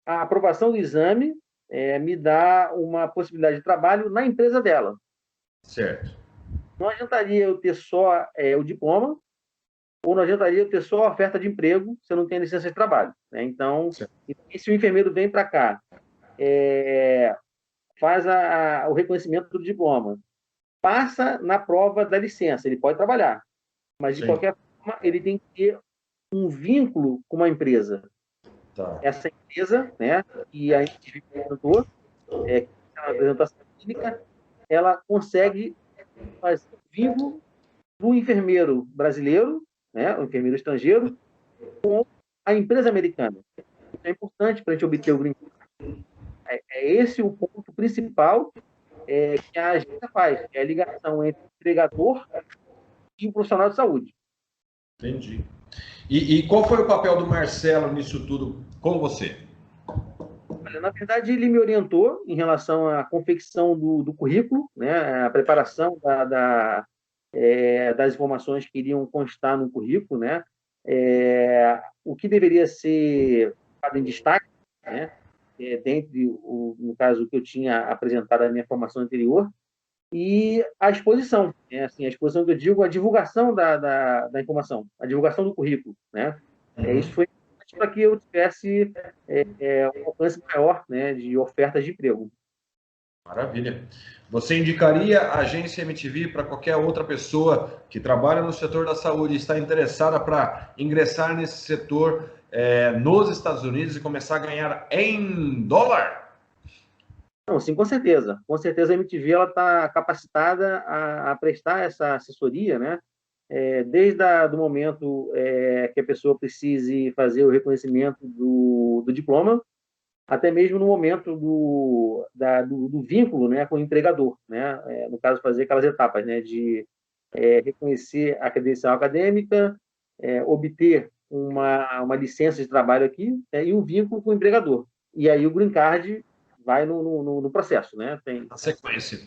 a aprovação do exame me dá uma possibilidade de trabalho na empresa dela. Certo. Não adiantaria eu ter só o diploma, ou não adiantaria eu ter só a oferta de emprego se eu não tenho licença de trabalho. Né? Então, Certo. se o enfermeiro vem para cá, faz o reconhecimento do diploma, passa na prova da licença, ele pode trabalhar, mas de Sim. qualquer forma ele tem que ter um vínculo com uma empresa. Tá. Essa empresa, né, que a gente apresentou, que é uma apresentação clínica, ela consegue fazer o vínculo do enfermeiro brasileiro, né, o enfermeiro estrangeiro, a empresa americana. Isso é importante para a gente obter o green card. É esse o ponto principal que a agência faz, é a ligação entre o empregador e o profissional de saúde. Entendi. E qual foi o papel do Marcelo nisso tudo com você? Olha, na verdade, ele me orientou em relação à confecção do currículo, né, a preparação das informações que iriam constar no currículo, né, o que deveria ser dado em destaque, né, dentre, no caso, que eu tinha apresentado a minha formação anterior, e a exposição, né, assim, a exposição que eu digo, a divulgação da informação, a divulgação do currículo, né, Uhum. isso foi para que eu tivesse um alcance maior, né, de ofertas de emprego. Maravilha. Você indicaria a agência MTV para qualquer outra pessoa que trabalha no setor da saúde e está interessada para ingressar nesse setor nos Estados Unidos e começar a ganhar em dólar? Não, sim, com certeza. Com certeza a MTV está capacitada a prestar essa assessoria, né? Desde do momento que a pessoa precise fazer o reconhecimento do diploma, até mesmo no momento do vínculo, né, com o empregador, né? No caso, fazer aquelas etapas, né, de reconhecer a credencial acadêmica, obter uma licença de trabalho aqui, né, e um vínculo com o empregador. E aí o green card vai no processo, né? Na sequência.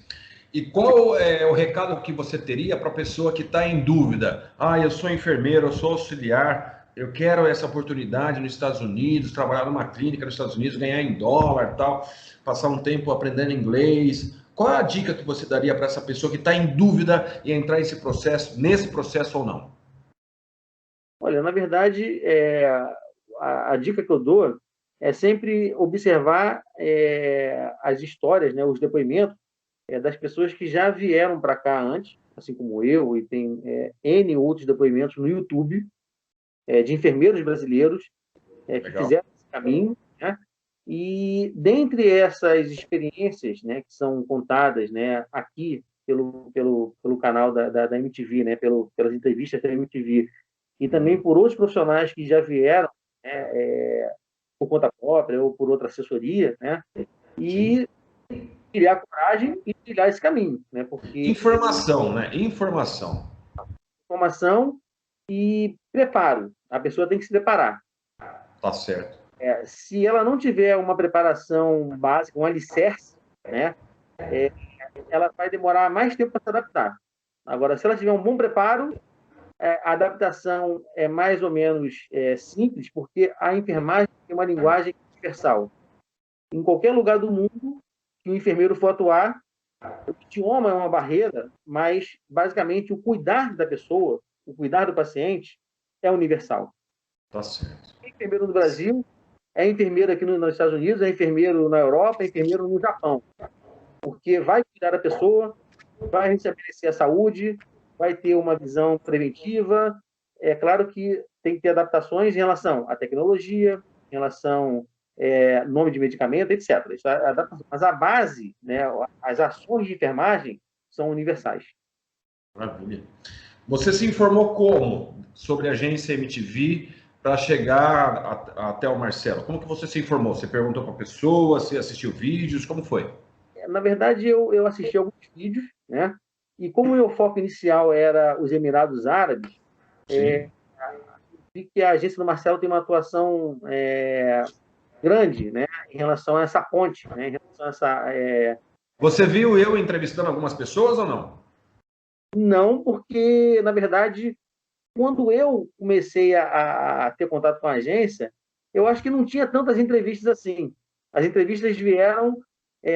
E qual é o recado que você teria para a pessoa que está em dúvida? Ah, eu sou enfermeiro, eu sou auxiliar, eu quero essa oportunidade nos Estados Unidos, trabalhar numa clínica nos Estados Unidos, ganhar em dólar, tal, passar um tempo aprendendo inglês. Qual é a dica que você daria para essa pessoa que está em dúvida em entrar nesse processo ou não? Olha, na verdade, a dica que eu dou é sempre observar as histórias, né, os depoimentos das pessoas que já vieram para cá antes, assim como eu, e tem N outros depoimentos no YouTube, de enfermeiros brasileiros que Legal. fizeram esse caminho, né? E dentre essas experiências, né, que são contadas, né, aqui pelo canal da MTV, né, pelas entrevistas da MTV, e também por outros profissionais que já vieram, né, por conta própria ou por outra assessoria, né, Sim. e criar coragem e trilhar esse caminho, né, porque Informação, né? Informação. formação e preparo, a pessoa tem que se preparar. Tá certo. Se ela não tiver uma preparação básica, um alicerce, né, é, ela vai demorar mais tempo para se adaptar. Agora, se ela tiver um bom preparo, a adaptação é mais ou menos simples, porque a enfermagem tem uma linguagem universal. Em qualquer lugar do mundo que o enfermeiro for atuar, o idioma é uma barreira, mas basicamente o cuidar da pessoa, o cuidar do paciente é universal. Tá certo. É enfermeiro no Brasil, é enfermeiro aqui nos Estados Unidos, é enfermeiro na Europa, é enfermeiro no Japão, porque vai cuidar da pessoa, vai restabelecer a saúde, vai ter uma visão preventiva. É claro que tem que ter adaptações em relação à tecnologia, em relação nome de medicamento, etc. Mas a base, né, as ações de enfermagem são universais. Maravilha. Você se informou como sobre a agência MTV para chegar até o Marcelo? Como que você se informou? Você perguntou para a pessoa, você assistiu vídeos, como foi? Na verdade, eu assisti alguns vídeos, né? E como o meu foco inicial era os Emirados Árabes, Sim. vi que a agência do Marcelo tem uma atuação grande, né, em relação a essa ponte, né, em relação a essa. Você viu eu entrevistando algumas pessoas ou não? Não, porque, na verdade, quando eu comecei a ter contato com a agência, eu acho que não tinha tantas entrevistas assim. As entrevistas vieram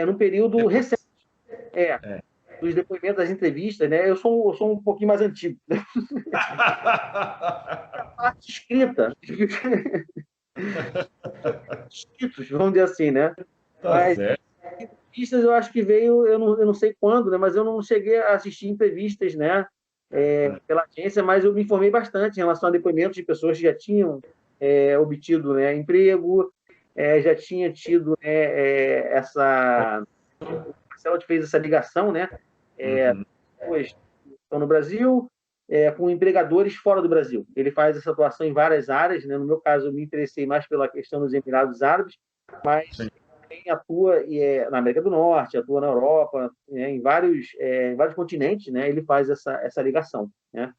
num período recente, Depois. é, É. dos depoimentos das entrevistas, né? Eu sou um pouquinho mais antigo. A parte escrita, escritos, vamos dizer assim, né? Tá Mas certo. entrevistas eu acho que veio, eu não sei quando, né? Mas eu não cheguei a assistir entrevistas, né? Pela agência, mas eu me informei bastante em relação a depoimentos de pessoas que já tinham obtido, né, emprego, já tinha tido, né, essa. O Marcelo fez essa ligação, né? Uhum. Pessoas que estão no Brasil com empregadores fora do Brasil. Ele faz essa atuação em várias áreas, né? No meu caso, eu me interessei mais pela questão dos Emirados Árabes, mas Sim. também atua na América do Norte, atua na Europa, né? Em vários continentes, né? Ele faz essa ligação, né?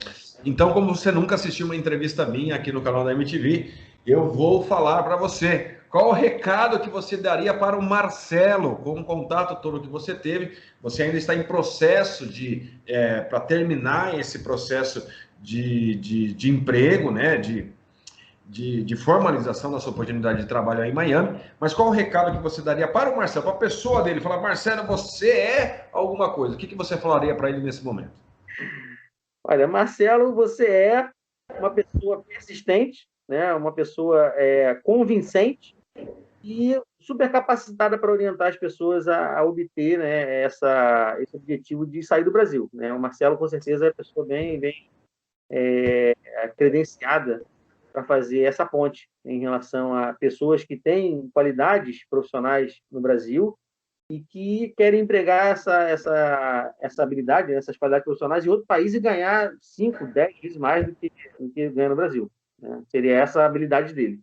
Então, como você nunca assistiu uma entrevista minha aqui no canal da MTV, eu vou falar para você qual o recado que você daria para o Marcelo com o contato todo que você teve. Você ainda está em processo para terminar esse processo de emprego, né? De formalização da sua oportunidade de trabalho aí em Miami. Mas qual o recado que você daria para o Marcelo, para a pessoa dele? Falar, Marcelo, você é alguma coisa. O que você falaria para ele nesse momento? Olha, Marcelo, você é uma pessoa persistente, né? Uma pessoa convincente, e super capacitada para orientar as pessoas a obter, né, esse objetivo de sair do Brasil, né? O Marcelo, com certeza, é uma pessoa bem credenciada para fazer essa ponte em relação a pessoas que têm qualidades profissionais no Brasil e que querem empregar essa habilidade, né, essas qualidades profissionais em outro país e ganhar 5, 10 vezes mais do que ganha no Brasil, né? Seria essa a habilidade dele.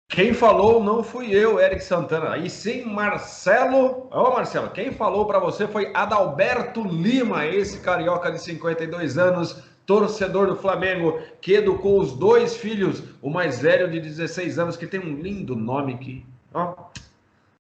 Quem falou não fui eu, Eric Santana, e sim Marcelo. Ô Marcelo, quem falou para você foi Adalberto Lima, esse carioca de 52 anos, torcedor do Flamengo, que educou os dois filhos, o mais velho de 16 anos, que tem um lindo nome que, ó,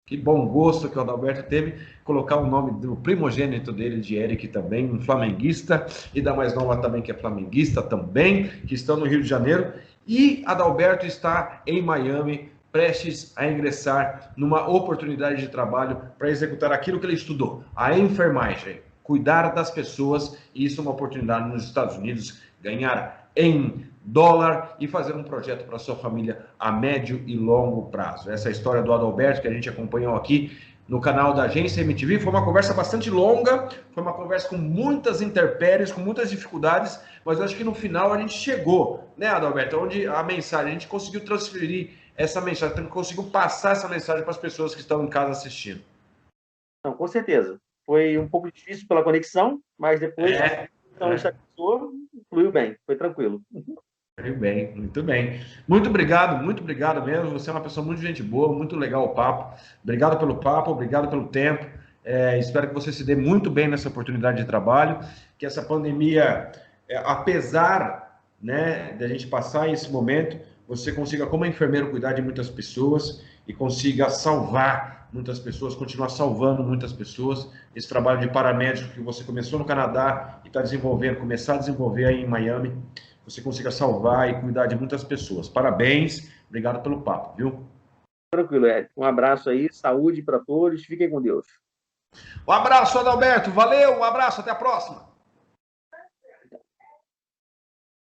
que bom gosto que o Adalberto teve, colocar o nome do primogênito dele, de Eric, também, um flamenguista, e da mais nova também, que é flamenguista também, que estão no Rio de Janeiro. E Adalberto está em Miami, prestes a ingressar numa oportunidade de trabalho para executar aquilo que ele estudou, a enfermagem, cuidar das pessoas, e isso é uma oportunidade nos Estados Unidos, ganhar em dólar e fazer um projeto para sua família a médio e longo prazo. Essa é a história do Adalberto que a gente acompanhou aqui no canal da Agência MTV. Foi uma conversa bastante longa, foi uma conversa com muitas intempéries, com muitas dificuldades, mas eu acho que no final a gente chegou, né, Adalberto, onde a mensagem, a gente conseguiu transferir essa mensagem, conseguiu passar essa mensagem para as pessoas que estão em casa assistindo. Não, com certeza. Foi um pouco difícil pela conexão, mas depois que a conexão estabilizou, fluiu bem, foi tranquilo. Muito bem, muito bem. Muito obrigado mesmo. Você é uma pessoa muito gente boa, muito legal o papo. Obrigado pelo papo, obrigado pelo tempo. Espero que você se dê muito bem nessa oportunidade de trabalho, que essa pandemia, apesar, né, de a gente passar esse momento, você consiga, como enfermeiro, cuidar de muitas pessoas e consiga salvar muitas pessoas, continuar salvando muitas pessoas. Esse trabalho de paramédico que você começou no Canadá e está desenvolvendo, começar a desenvolver aí em Miami, você consiga salvar e cuidar de muitas pessoas. Parabéns, obrigado pelo papo, viu? Tranquilo, Ed. Um abraço aí, saúde para todos, fiquem com Deus. Um abraço, Adalberto, valeu, um abraço, até a próxima.